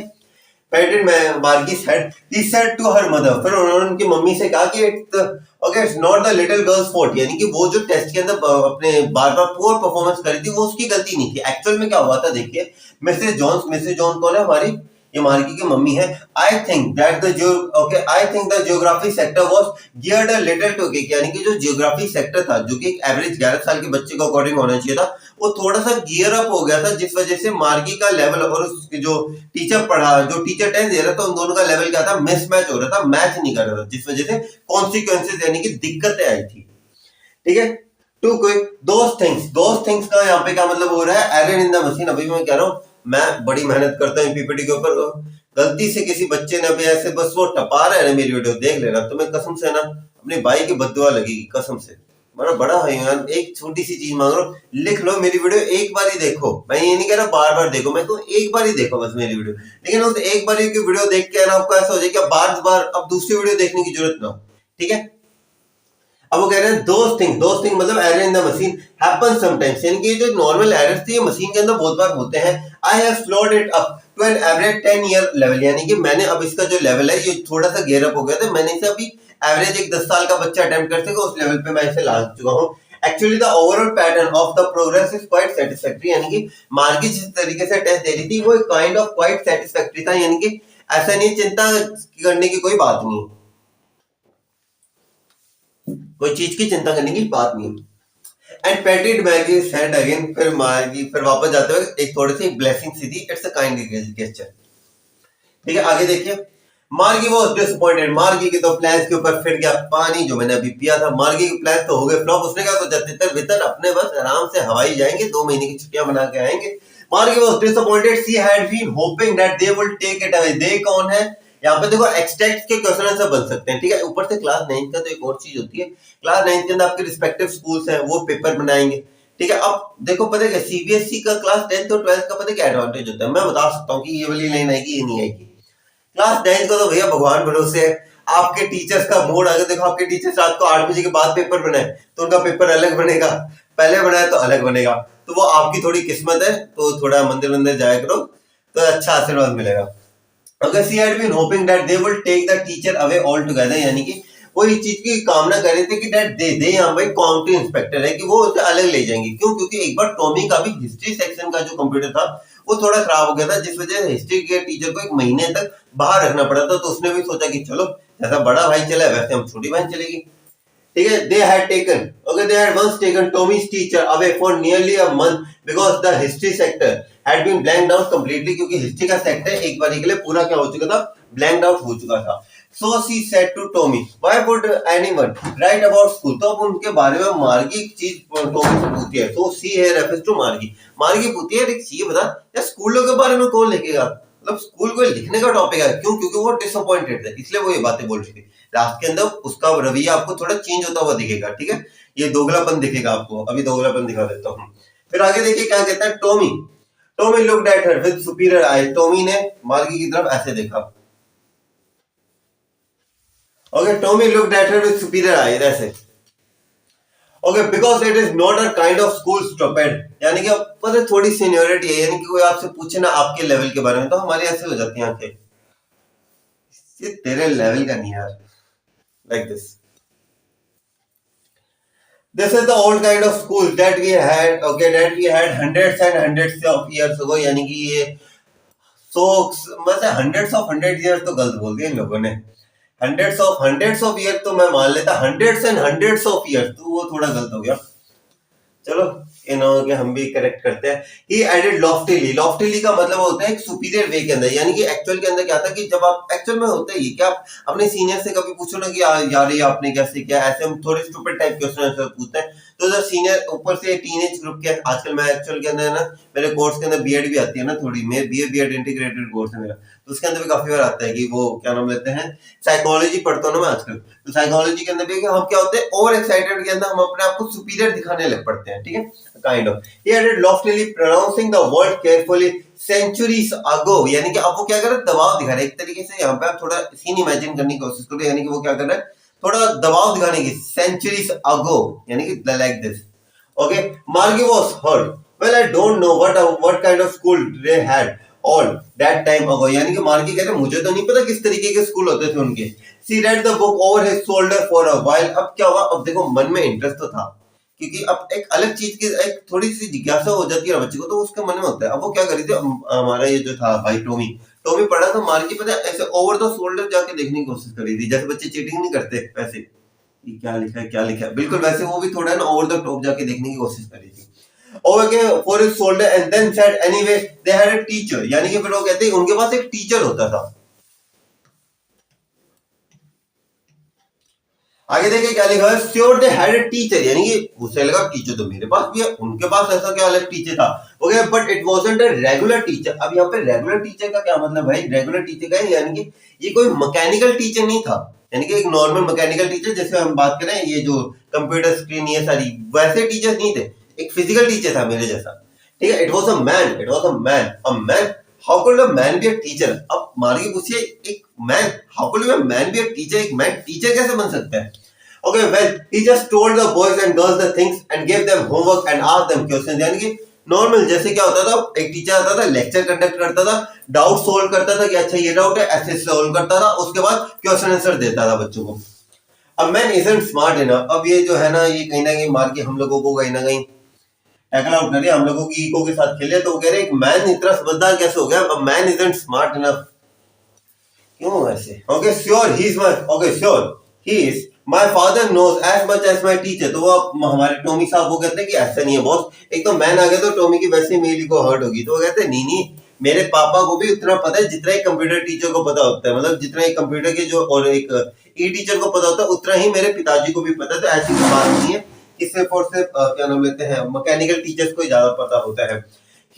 [SPEAKER 1] Patted Margie's head, he said to her mother, फिर उन्होंने उनकी मम्मी से कहा कि it's not the little girl's fault, यानी कि वो जो टेस्ट के अंदर अपने बार बार पुअर परफॉर्मेंस करी थी वो उसकी गलती नहीं थी। एक्चुअल में क्या हुआ था देखिए, मिसेस जॉन कौन है, हमारी ये मार्गी की मम्मी है। I think the geography sector was geared a little too, यानी कि जो जियोग्राफी सेक्टर था, जो कि एक एवरेज 11 साल के बच्चे को अकॉर्डिंग होना चाहिए था, वो थोड़ा सा गियर अप हो गया था, जिस वजह से मार्गी का लेवल और उसके जो टीचर टेस्ट दे रहा था, उन दोनों का लेवल क्या था, मिसमैच हो रहा था, मैच नहीं कर रहा था, जिस वजह से कॉन्सिक्वेंसेस यानी कि दिक्कतें आई थी, ठीक है। टू क्विक, दोस थिंग्स का यहाँ पे क्या मतलब हो रहा है, एरर इन द मशीन। अभी मैं कह रहा हूँ मैं बड़ी मेहनत करता हूँ पीपीटी के ऊपर, गलती से किसी बच्चे ने अभी ऐसे बस वो टपा रहा है ना मेरी वीडियो, देख लेना, तो मैं कसम से ना अपने भाई की बद्दुआ लगेगी, कसम से, मेरा बड़ा है यार। एक छोटी सी चीज मांग रहा हूँ, लिख लो मेरी वीडियो, एक बार ही देखो, मैं ये नहीं कह रहा बार बार देखो, मैं तो एक बार ही देखो बस मेरी वीडियो, लेकिन उस एक बार की वीडियो देख के ना आपको ऐसा हो जाए कि बार बार अब दूसरी वीडियो देखने की जरूरत ना हो, ठीक है। अब वो कह रहे हैं दोस थिंग मतलब error in the machine happen sometimes, यानी कि जो नॉर्मल एरर्स थी ये मशीन के अंदर बहुत बार होते हैं। I have slowed it up to an average 10 year level, यानी कि मैंने अब इसका जो लेवल है ये थोड़ा सा गियर अप हो गया था, मैंने इसे अभी एवरेज एक 10 साल का बच्चा अटेम्प्ट कर सके उस लेवल पे मैं इसे ला चुका हूँ। Actually the overall pattern of the progress is quite satisfactory, यानी कि मार्गी जिस तरीके से टेस्ट दे रही थी वो काइंड ऑफ क्वाइट सेटिस्फैक्टरी था, यानी कि ऐसा नहीं, चिंता करने की कोई बात नहीं, कोई चीज की चिंता करने की बात नहीं। एंड पेटेड मैगी सेड अगेन, फिर मार्गी फिर वापस जाते हुए एक थोड़ी सी ब्लेसिंग सी दी, इट्स अ काइंड गेस्चर। ठीक है, आगे देखिए। मार्गी वॉज डिसअपॉइंटेड, मार्गी के तो प्लान्स के ऊपर फिर गया पानी, जो मैंने अभी पिया था। मार्गी के प्लान तो हो गए फ्लॉप। उसने क्या सोचा, तितर बितर अपने बस आराम से हवाई जाएंगे, 2 महीने की छुट्टियां बना के आएंगे। Margie was disappointed, she had been hoping that they will take it away. दे कौन है यहाँ पे, देखो एक्सटेक्ट के क्वेश्चन आंसर बन सकते हैं। ठीक है, ऊपर से क्लास 9 का तो एक और चीज होती है, क्लास 9 के अंदर आपके रिस्पेक्टिव स्कूल्स हैं, वो पेपर बनाएंगे। ठीक है, अब देखो पता है सीबीएसई का क्लास 10th और 12th का पता है क्या एडवांटेज होता है, मैं बता सकता हूँ कि ये वाली लाइन आएगी, ये नहीं आएगी। क्लास 9 का तो भैया भगवान भरोसे है, आपके टीचर्स का मूड अगर देखो, आपके टीचर्स रात को 8 बजे के बाद पेपर बनाए तो उनका पेपर अलग बनेगा, पहले बनाए तो अलग बनेगा। तो वो आपकी थोड़ी किस्मत है, तो थोड़ा मंदिर मंदिर जाया करो तो अच्छा आशीर्वाद मिलेगा। अगर she had been hoping that they will take the teacher away altogether, यानी कि वो इस चीज की कामना कर रहे थे कि दैट दे यहाँ भाई काउंटी इंस्पेक्टर है कि वो उसे अलग ले जाएंगे। क्यों? क्योंकि एक बार टॉमी का भी हिस्ट्री सेक्शन का जो कंप्यूटर था वो थोड़ा खराब हो गया था, जिस वजह से हिस्ट्री के टीचर को 1 महीने तक बाहर रखना पड़ा था। तो उसने भी सोचा कि चलो जैसा बड़ा भाई चला वैसे हम छोटी बहन चलेगी। ठीक है, they had taken, okay, they had once taken Tommy's teacher away for nearly a month because the history sector had been blanked out completely, क्योंकि हिस्ट्री का सेक्टर एक बार के लिए पूरा क्या हो चुका था, ब्लैंक्ड आउट हो चुका था। So she said to Tommy, why would anyone write about school? तो अब उनके बारे में मार्गी एक चीज टॉमी से पूछती है। So she है रेफरेंस टू मार्गी। मार्गी पूछती है एक चीज बता, यार स्कूलों के बारे में कौन लिखेगा, मतलब स्कूल को लिखने का टॉपिक है। क्यों? क्योंकि वो डिसअपॉइंटेड थे, इसलिए वो ये बातें बोल रही थी। लास्ट के अंदर उसका रवैया आपको थोड़ा चेंज होता हुआ दिखेगा। ठीक है, ये दोगलापन दिखेगा आपको, अभी दोगलापन दिखा देता हूँ। फिर आगे देखिए क्या कहता है Tommy. Tommy looked at her with superior eye, Tommy ने मार्गी की तरफ ऐसे देखा। Okay, Tommy looked at her with superior eye, ऐसे। Okay, because it is not a kind of school stupid, यानी कि पता थोड़ी सीनियरिटी है, यानी कि कोई आपसे पूछे ना आपके लेवल के बारे में तो हमारी ऐसे हो जाती है आंखें, ये तेरे लेवल का नहीं यार, like this. This is the old kind of school that we had, okay, that we had hundreds and hundreds of years ago, यानी कि ये सौ मतलब hundreds years तो गलत बोल दिया इन लोगों ने, hundreds of years तो मैं मान लेता, hundreds of years तो वो थोड़ा गलत हो गया। चलो इन्होंने हम भी करेक्ट करते हैं। ही एडेड लॉफ्टीली, लॉफ्टीली का मतलब होता है एक सुपीरियर वे के अंदर, यानी कि एक्चुअल के अंदर क्या था कि जब आप एक्चुअल में होता है कि आप अपने सीनियर से कभी पूछो ना कि यार ये आपने कैसे किया, ऐसे हम थोड़े स्टूपिड टाइप क्वेश्चन आंसर पूछते हैं। तो जब सीनियर ऊपर से टीनेज ग्रुप के, आजकल मैं एक्चुअल के अंदर ना मेरे कोर्स के अंदर बीएड भी आती है ना थोड़ी, मेरे बीएड इंटीग्रेटेड कोर्स है मेरा, तो उसके अंदर भी काफी बार आता है कि वो क्या नाम लेते हैं, साइकोलॉजी पढ़ता हूँ ना मैं आजकल, तो साइकोलॉजी के अंदर भी हम क्या होते हैं ओवर एक्साइटेड के अंदर हम अपने आप को सुपीरियर दिखाने लग पड़ते हैं। ठीक है, kind of he added loftily pronouncing the word carefully centuries ago, यानी कि अब वो क्या कर रहे हैं, दबाव दिखा रहे हैं एक तरीके से। यहाँ पे आप थोड़ा सीन इमेजिन करने की कोशिश करो, यानी कि वो क्या कर रहे हैं, थोड़ा दबाव दिखाने की, centuries ago यानी कि like this. Okay, Margie was hurt. Well, I don't know what kind of school they had all that time ago, यानी कि मार्गी कहते हैं मुझे तो नहीं पता किस तरीके के स्कूल होते थे उनके। She read the book over his shoulder for a while. अब क्या हुआ, अब देखो मन में इंटरेस्ट तो था, क्योंकि अब एक अलग चीज की एक थोड़ी सी जिज्ञासा हो जाती है बच्चे को, तो उसके मन में होता है। अब वो क्या करी थी, हमारा ये जो था भाई टॉमी पढ़ा था, मार्गी पता है ऐसे ओवर द शोल्डर जाके देखने की कोशिश करी थी, जैसे बच्चे चीटिंग नहीं करते वैसे, क्या लिखा है बिल्कुल वैसे वो भी थोड़ा ना ओवर द टॉप जाके देखने की कोशिश करी थी। Okay, for his shoulder and then said anyway they had a teacher, यानी कि फिर वो कहते हैं उनके पास एक टीचर होता था। आगे देखिए क्या लिखा है, sure they had a teacher, यानी कि उसे लगा टीचर तो मेरे पास भी है, उनके पास ऐसा क्या अलग टीचर था। Okay, but it wasn't a regular teacher. अब यहाँ पे रेगुलर टीचर का क्या मतलब भाई, रेगुलर टीचर का यानी कि ये कोई मैकेनिकल टीचर नहीं था, यानी कि एक नॉर्मल मैकेनिकल टीचर जैसे हम बात करें ये जो कंप्यूटर स्क्रीन ये सारी वैसे टीचर नहीं थे, एक फिजिकल टीचर था मेरे जैसा। ठीक है, it was a man, how could a man be a teacher. अब मार्गी पूछिए एक man, how could a man be a teacher, एक मैन टीचर कैसे बन सकता है। Okay, well, he just told the boys and girls the things and gave them homework and asked them questions, यानी कि नॉर्मल जैसे क्या होता था, एक टीचर आता था लेक्चर कंडक्ट करता था, डाउट सोल्व करता था कि अच्छा ये डाउट है ऐसे सोल्व करता था, उसके बाद क्वेश्चन आंसर देता था बच्चों को। अब मैन इजंट स्मार्ट इनफ। अब ये जो है ना, ये कहीं ना कहीं मार के हम लोगों को कहीं ना कहीं टैकल आउट कर रही है, हम लोगों की ईगो के साथ खेले। तो वो कह रहे एक मैन इतना समझदार कैसे हो गया, अब मैन इजंट स्मार्ट इनफ। क्यों ऐसे? Okay sure he is my, okay sure he is my father knows as much as my teacher. तो वो हमारे टॉमी साहब वो कहते हैं कि ऐसा नहीं है बॉस, एक तो मैन आ गया तो टॉमी की वैसे ही मेरी को हर्ट होगी। तो वो कहते हैं नहीं नहीं, मेरे पापा को भी उतना पता है जितना एक कंप्यूटर टीचर को पता होता है, मतलब जितना एक कंप्यूटर के जो और एक ई टीचर को पता होता है उतना ही मेरे पिताजी को भी पता है। तो ऐसी कोई बात नहीं है कि सिर्फ और सिर्फ क्या नाम लेते हैं मैकेनिकल टीचर्स को ज्यादा पता होता है।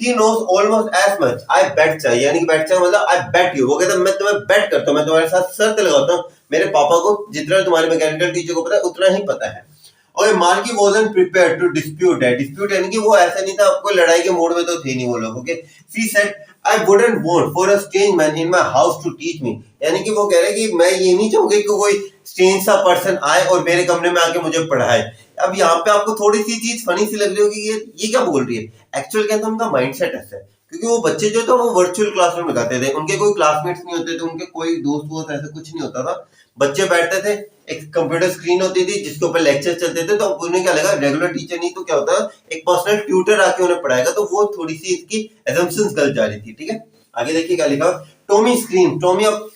[SPEAKER 1] He knows almost as much. I bet चाहिए, यानी कि bet चाहिए मतलब I bet you। वो कहता है मैं तुम्हें bet करता हूँ, मैं तुम्हारे साथ शर्त लगाता हूँ, मेरे पापा को जितना तुम्हारे मैकेनिकल टीचर को पता है उतना ही पता है। और marquee wasn't prepared to dispute है। dispute यानी कि वो ऐसा नहीं था, आपको लड़ाई के मूड में तो थे नहीं वो लोग। Okay she said I wouldn't want for a strange man in my house to teach me। यानी कि वो कह रहे हैं कि मैं ये नहीं चाहूंगी कि कोई स्ट्रेंज सा पर्सन आए और मेरे कमरे में आके मुझे पढ़ाए। अब यहाँ पे आपको थोड़ी सी चीज फनी सी लग रही होगी, ये क्या बोल रही है। एक्चुअल क्या था, उनका माइंडसेट ऐसा है क्योंकि वो बच्चे जो थे वो वर्चुअल क्लासरूम लगाते थे, उनके कोई क्लासमेट्स नहीं होते थे, उनके कोई दोस्त वोस्त ऐसा कुछ नहीं होता था। बच्चे बैठते थे, एक कंप्यूटर स्क्रीन होती थी जिसके ऊपर लेक्चर चलते थे। तो उन्हें क्या लगा रेगुलर टीचर नहीं तो क्या होता है एक पर्सनल ट्यूटर आके उन्हें पढ़ाएगा। तो वो थोड़ी सी इसकी एजम्पशंस गलत जा रही थी। ठीक है, आगे देखिए क्या लिखा। टॉमी स्क्रीन, टॉमी अब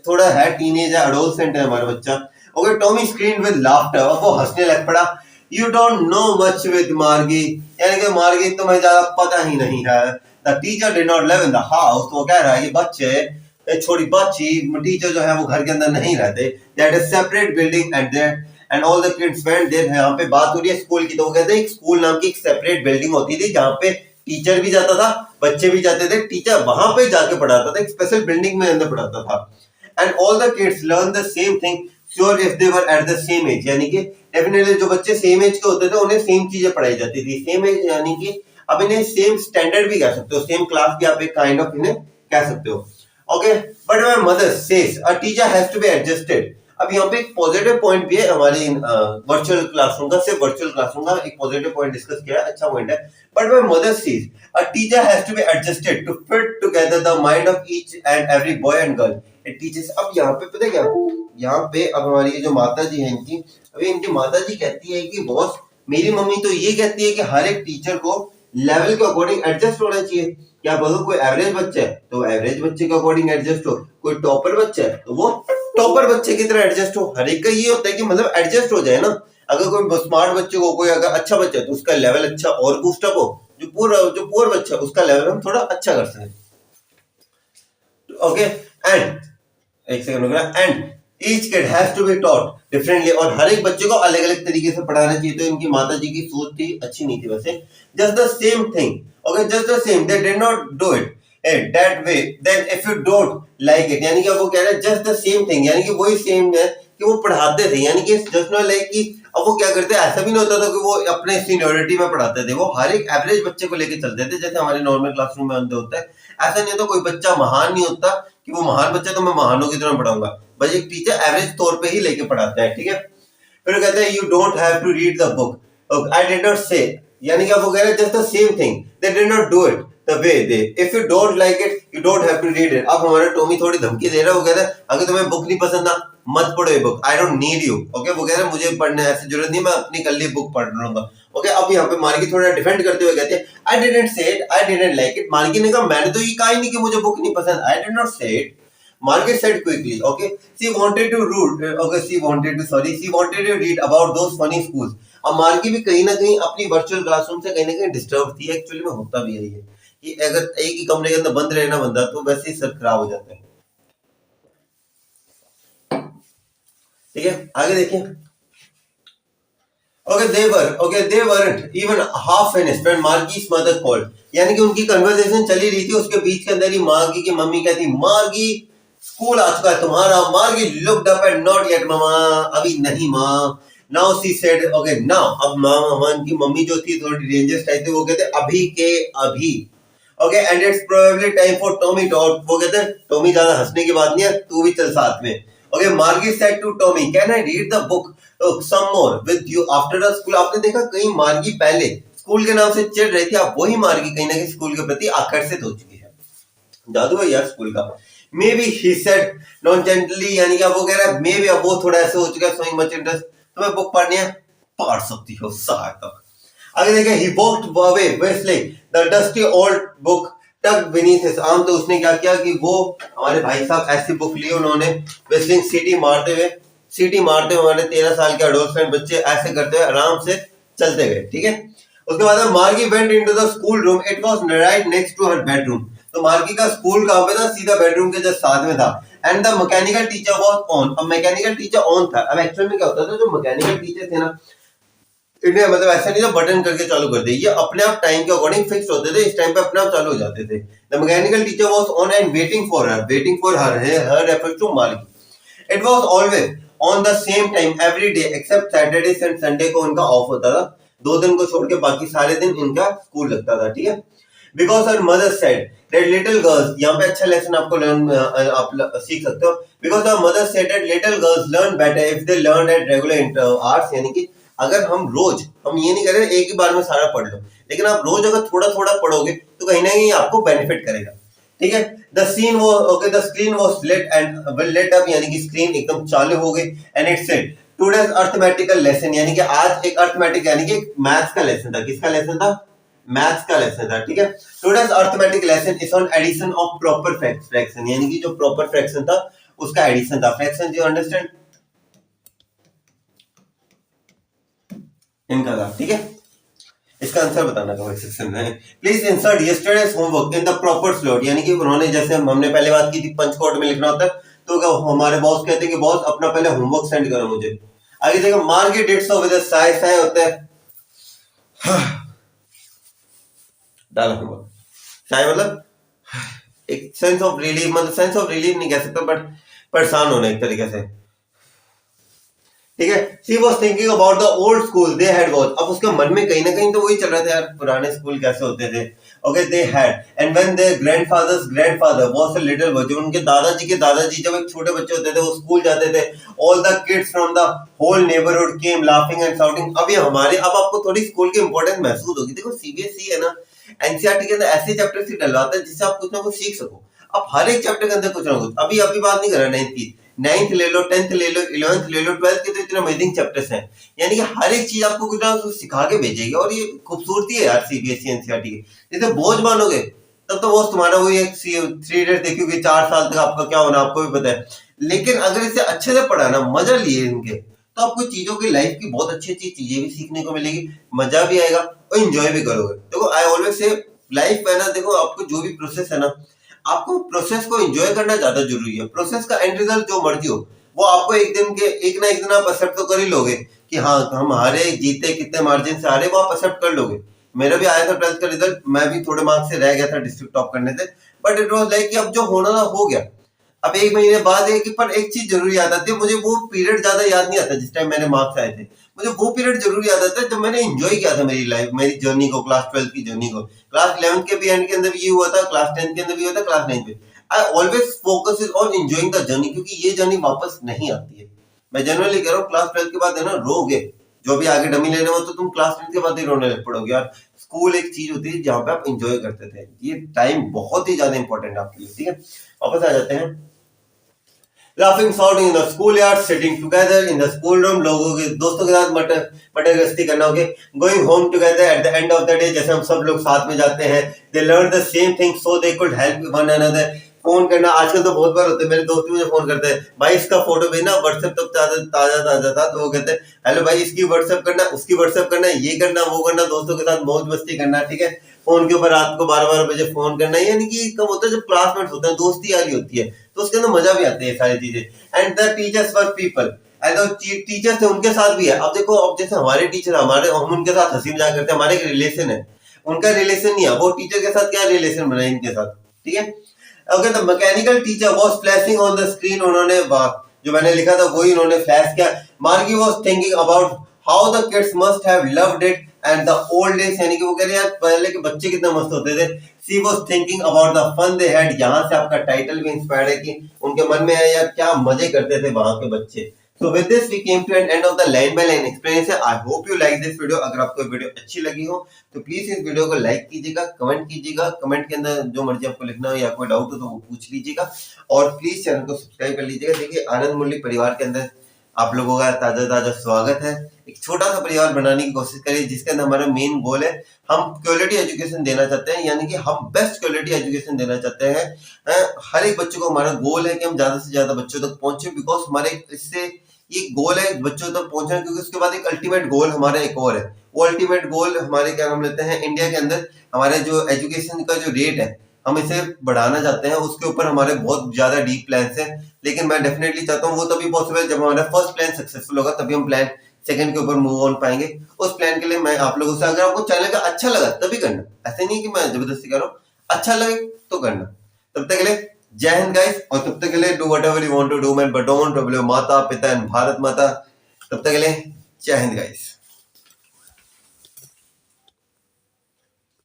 [SPEAKER 1] थोड़ा है टीनेज है, एडोलसेंट है हमारा बच्चा। Okay Tommy screen with laughter, अब वो हंसने लग पड़ा। You don't know much with मार्गी, यानी कि मार्गी तुम्हें ज्यादा पता ही नहीं है। The teacher did not live in the house, तो वो कह रहा है ये बच्चे छोटी बच्ची टीचर जो है वो घर के अंदर नहीं रहते। That is separate building at that and all the kids went there. यहाँ पे बात हो रही है स्कूल की। तो वो कहते हैं एक स्कूल नाम की एक सेपरेट बिल्डिंग होती थी जहाँ पे टीचर भी जाता था, बच्चे भी जाते थे। टीचर वहां पे जाके पढ़ाता था, एक स्पेशल बिल्डिंग में अंदर पढ़ाता था। And all the kids learn the same thing sure if they were at the same age, यानी कि डेफिनेटली जो बच्चे सेम एज के होते थे उन्हें सेम चीजें पढ़ाई जाती थी। सेम एज यानी कि अब इन्हें सेम स्टैंडर्ड भी कह सकते हो, सेम क्लास भी आप एक काइंड ऑफ इन्हें कह सकते हो। Okay but my mother says a teacher has to be adjusted. अब यहाँ पे एक पॉजिटिव पॉइंट भी है हमारी वर्चुअल क्लासरूम का, सिर्फ वर्चुअल क्लासरूम का एक पॉजिटिव पॉइंट डिस्कस किया है, अच्छा पॉइंट है। But my mother says a teacher has to be adjusted to fit together the mind of each and every boy and girl. It teachers, अब यहाँ पे पता है क्या, यहाँ पे अब हमारी जो माता जी है इनकी, अभी इनकी माता जी कहती है कि बॉस मेरी मम्मी तो ये कहती है कि हर एक टीचर को लेवल के अकॉर्डिंग एडजस्ट होना चाहिए। क्या बोलो, कोई एवरेज बच्चा है तो एवरेज बच्चे के अकॉर्डिंग एडजस्ट हो, कोई टॉपर बच्चा है तो वो टॉपर बच्चे की तरह एडजस्ट हो। हर एक का ये होता है कि मतलब एडजस्ट हो जाए ना। अगर कोई स्मार्ट बच्चे को, कोई अगर अच्छा बच्चा है तो उसका लेवल अच्छा और बूस्टअप हो, जो पुअर बच्चा है उसका लेवल हम थोड़ा अच्छा कर सकें। ओके एंड एक सेकंड हो गया। And each kid has to be taught differently, और हर एक बच्चे को अलग अलग तरीके से पढ़ाना चाहिए। तो इनकी माता जी की सोच थी, अच्छी नहीं थी वैसे। Just the same thing, okay just the same, they did not do it that way then if you don't like it. यानी कि वो कह रहे हैं जस्ट द सेम थिंग, यानी कि वही सेम है कि वो पढ़ाते थे, यानी कि जस्ट नॉट लाइक कि अब वो क्या करते हैं, ऐसा भी नहीं होता था कि वो अपने सीनियरिटी में पढ़ाते थे, वो हर एक एवरेज बच्चे को लेके चलते थे जैसे हमारे नॉर्मल क्लासरूम में अंदर होता है। ऐसा नहीं होता, कोई बच्चा महान नहीं होता कि वो महान बच्चा तो मैं महानों की तरह पढ़ाऊंगा, बस एक टीचर एवरेज तौर पे ही लेके पढ़ाता है। ठीक है, फिर कहते हैं you don't have to read the book I did not say, यानी कि वो कह रहे हैं just the same thing they did not do it the way they, if you don't like it you don't have to read it. अब हमारा Tommy थोड़ी धमकी दे रहा है, वो कहता है अगर तुम्हें बुक नहीं पसंद ना मत पढ़ो ये book, I don't need you. Okay वो कह रहे हैं मुझे पढ़ने ऐसी जरूरत नहीं, मैं अपनी कल बुक पढ़ लूंगा। ओके अब यहाँ पे मार्गी थोड़ा डिफेंड करते हुए कहते हैं I didn't say it I didn't like it. मार्गी ने कहा मैंने तो ये कहा ही नहीं कि मुझे बुक नहीं पसंद, आई डिड नॉट से it. Margaret said quickly, okay, she wanted to read about those funny schools। अब मार्गी भी कहीं ना कहीं अपनी वर्चुअल क्लासरूम से कहीं ना कहीं डिस्टर्ब थी। एक्चुअली में होता भी यही है कि अगर एक ही कमरे के अंदर बंद रहे ना बंदा तो वैसे ही सर खराब हो जाता है। ठीक है आगे देखिए। they weren't even half finished when Margie's mother called। यानी कि उनकी कन्वर्सेशन चली रही थी, उसके बीच के अंदर ही मार्गी की मम्मी कहती मार्गी स्कूल आ चुका है तुम्हारा। Margie looked up and not yet mama, अभी नहीं माँ। Now she said okay now, अब मामा की मम्मी जो थी थोड़ी डेंजरस टाइप थी, वो कहते अभी के अभी। Okay and it's probably time for Tommy talk. वो कहते टॉमी ज्यादा हंसने की बात नहीं है, तू भी चल साथ में। Okay Margie said to Tommy can I read the book some more with you after the school. आपने देखा कहीं मार्गी पहले स्कूल के नाम से चिढ़ रही थी, अब वही मार्गी कहीं ना कहीं स्कूल के प्रति आकर्षित हो चुकी है। जादू है यार स्कूल का। May be he said non gently, यानी कि अब वो कह रहा है मे बी अब वो थोड़ा ऐसे हो चुका है, शोइंग मच इंटरेस्ट, तुम्हें बुक पढ़नी है पढ़ सकती हो साथ तक। अगर देखें he walked away whistling the dusty old book टक beneath his arm, तो उसने क्या किया कि वो हमारे भाई साहब ऐसी बुक ली उन्होंने, whistling सीटी मारते हुए, सीटी मारते हुए हमारे 13 साल के एडोलसेंट बच्चे ऐसे करते हुए आराम से चलते गए, ठीक है। उसके बाद Margie went into the school room, it was right next to her bedroom, तो मार्गी का स्कूल कहाँ पे था, सीधा बेडरूम के जस्ट साथ में था। And the mechanical teacher was on, अब मैकेनिकल टीचर ऑन था। अब एक्चुअल में क्या होता था, जो मैकेनिकल टीचर थे ना, इन्हें मतलब ऐसा नहीं था बटन करके चालू कर दे, ये अपने आप टाइम के अकॉर्डिंग फिक्स होते थे, इस टाइम पे अपने आप चालू हो जाते थे। The mechanical teacher was on and waiting for her refer to Margie. It was always on the same time every day except Saturday and Sunday को उनका ऑफ होता था, 2 दिन को छोड़ के बाकी सारे दिन इनका स्कूल लगता था, ठीक है। Because her mother said that little girls, यहाँ पे अच्छा लेसन आपको लर्न आप सीख सकते हो। Because her mother said that little girls learn better if they learn at regular hours, यानी कि अगर हम रोज, हम ये नहीं करें एक ही बार में सारा पढ़ लो, लेकिन आप रोज अगर थोड़ा थोड़ा पढ़ोगे तो कहीं ना कहीं आपको बेनिफिट करेगा, ठीक है। द सीन वो okay, the screen was lit and will lit up, यानी कि स्क्रीन एकदम चालू हो गई। And it said today's arithmetical lesson, यानी कि आज एक अर्थमेटिक यानी कि मैथ्स का लेसन था। किसका लेसन था? मैथ्स का लेसन था, ठीक है। Today's arithmetic lesson is on addition of proper fraction, यानी कि जो प्रॉपर फ्रैक्शन था उसका एडिशन था। फ्रैक्शन यू अंडरस्टैंड, इनका था, ठीक है। इसका आंसर बताना कमेंट सेक्शन में। Please insert yesterday's homework in the proper slot, यानी कि उन्होंने जैसे हमने पहले बात की थी पंच कोड में लिखना होता है, तो हमारे बॉस कहते हैं कि बॉस अपना पहले होमवर्क सेंड करो मुझे। आगे देखो market did so with Sai, Sai होता है डाला होमवर्क, साय मतलब एक सेंस ऑफ रिलीफ, मतलब सेंस ऑफ रिलीफ नहीं कह सकता बट परेशान होना एक तरीके से, ठीक है। She was thinking about the old school they had watch, अब उसके मन में कहीं ना कहीं तो वही चल रहा था यार, पुराने स्कूल कैसे होते थे। Okay they had and when their grandfathers grandfather was a little boy, जब उनके दादाजी के दादाजी जब एक छोटे बच्चे होते थे वो स्कूल जाते थे, all the kids from the whole neighbourhood came laughing and shouting. अब ये हमारे, अब आपको थोड़ी स्कूल की इंपॉर्टेंस महसूस होगी। देखो सीबीएसई है ना, एनसीईआरटी के अंदर ऐसे चैप्टर से डलवाता है जिससे आप कुछ ना कुछ सीख सको। अब हर एक चैप्टर के अंदर कुछ ना कुछ, अभी अभी बात नहीं कर रहा 9th की, 9th ले लो, 10th ले लो, 11th ले लो, 12th के तो इतने अमेजिंग चैप्टर्स हैं, यानी कि हर एक चीज आपको कुछ ना कुछ सिखा के भेजेगी। और ये खूबसूरती है यार सीबीएसई एनसीईआरटी की, जैसे बोझ मानोगे तब तो वो तुम्हारा वही एक 3 इयर्स देखोगे, 4 साल तक आपका क्या होना आपको भी पता है। लेकिन अगर इसे अच्छे से पढ़ाना, मजा लिए इनके, तो आपको चीजों की लाइफ की बहुत अच्छी अच्छी चीजें भी सीखने को मिलेगी, मजा भी आएगा और एंजॉय भी करोगे। देखो आई ऑलवेज से लाइफ में ना, देखो आपको जो भी प्रोसेस है ना, आपको प्रोसेस को एंजॉय करना ज्यादा जरूरी है। प्रोसेस का एंड रिजल्ट जो मर्जी हो, वो आपको एक ना एक दिन आप एक्सेप्ट तो कर ही लोगे कि हाँ हम हारे जीते, कितने मार्जिन से हारे, वो आप एक्सेप्ट कर लोगे। मेरा भी आया था 12th का रिजल्ट, मैं भी थोड़े मार्क्स से रह गया था डिस्ट्रिक्ट टॉप करने से, बट इट वाज लाइक कि अब जो होना था हो गया। अब 1 महीने बाद है कि पर एक चीज जरूर याद आती है मुझे, वो पीरियड ज्यादा याद नहीं आता जिस टाइम मेरे मार्क्स आए थे, मुझे वो पीरियड जरूर याद आता है जब मैंने एंजॉय किया था मेरी लाइफ, मेरी जर्नी को, क्लास 12 की जर्नी को। क्लास 11 के भी एंड के अंदर भी ये हुआ था, क्लास 10 के अंदर भी हुआ था, क्लास 9 पे। I always focus on enjoying the journey, क्योंकि ये जर्नी वापस नहीं आती है। मैं जनरली कह रहा हूँ क्लास 12 के बाद है ना रोगे, जो भी आगे डमी लेने हो तो तुम क्लास 10 के बाद ही रोने लग पड़ोगे यार। स्कूल एक चीज होती है जहाँ पे आप एंजॉय करते थे, ये टाइम बहुत ही ज्यादा इंपॉर्टेंट है आपके लिए, ठीक है। वापस आ जाते हैं। laughing shouting in the schoolyard, sitting together in the schoolroom, लोगों के दोस्तों के साथ मटर गश्ती करना, okay, going home together at the end of the day, जैसे हम सब लोग साथ में जाते हैं, they learned the same thing so they could help one another। Phone करना आजकल तो बहुत बार होता है, मेरे दोस्त मुझे फोन करते हैं, भाई इसका फोटो भेजना, व्हाट्सएप तब ताजा ताजा था, तो वो कहते हैं हेलो भाई इसकी व्हाट्सएप करना, उसकी व्हाट्सएप करना, ये करना वो करना, दोस्तों के साथ मौज मस्ती करना, ठीक है। फोन के ऊपर रात को 12-12 बजे फोन करना, यानी कि कब होता है जब क्लासमेट्स होते हैं, दोस्ती यारी होती है, तो उसके अंदर मजा भी आती है सारी चीजें। And the teachers were people, and teachers थे उनके साथ भी है। अब देखो, अब जैसे हमारे टीचर, हमारे हम उनके साथ हंसी मजाक करते हैं, हमारे एक रिलेशन है, उनका रिलेशन नहीं है, वो टीचर के साथ क्या रिलेशन बनाए इनके साथ, ठीक है। Okay the mechanical teacher was flashing on the screen, उन्होंने जो मैंने लिखा था वही उन्होंने फ्लैश किया। मार्गी was thinking about how the kids must have loved it and the old days, यानी कि वो कह रहे हैं यार पहले के बच्चे कितने मस्त होते थे। She was thinking about the fun they had, यहाँ से आपका टाइटल भी इंस्पायर्ड है कि उनके मन में है यार क्या मजे करते थे वहां के बच्चे। So with this we came to an end of the line by line explanation. I hope you like this video. अगर आपको वीडियो अच्छी लगी हो तो प्लीज इस वीडियो को लाइक कीजिएगा, कमेंट कीजिएगा, कमेंट के अंदर जो मर्जी आपको लिखना हो या कोई डाउट हो तो वो पूछ लीजिएगा और प्लीज चैनल को सब्सक्राइब कर लीजिएगा। देखिए आनंद मुरली परिवार के अंदर आप लोगों का ताजा स्वागत है। एक छोटा सा परिवार बनाने की कोशिश करिए जिसके अंदर हमारा मेन गोल है, हम क्वालिटी एजुकेशन देना चाहते हैं, यानी कि हम बेस्ट क्वालिटी एजुकेशन देना चाहते हैं। हर एक बच्चों को हमारा गोल है कि हम ज्यादा से ज्यादा बच्चों तक पहुंचे, बिकॉज हमारे इससे ये गोल है बच्चों तक पहुंचना, क्योंकि उसके बाद एक अल्टीमेट गोल हमारा एक और है। वो अल्टीमेट गोल हमारे क्या नाम लेते हैं, इंडिया के अंदर हमारे जो एजुकेशन का जो रेट है हम इसे बढ़ाना चाहते हैं। उसके ऊपर हमारे बहुत ज्यादा डीप प्लान्स हैं, लेकिन मैं डेफिनेटली चाहता हूँ वो तभी पॉसिबल जब हमारा फर्स्ट प्लान सक्सेसफुल होगा, तभी हम प्लान सेकंड के ऊपर मूव ऑन पाएंगे। उस प्लान के लिए मैं आप लोगों से, अगर आपको चैनल का अच्छा लगा तभी करना, ऐसे नहीं कि मैं जबरदस्ती कर रहा हूँ, अच्छा लगे तो करना। तब तक के लिए जय हिंद गाइस, और तब तक के लिए do whatever you want to do man, but don't trouble your माता पिता एंड भारत माता। तब तक के लिए जय हिंद गाइस।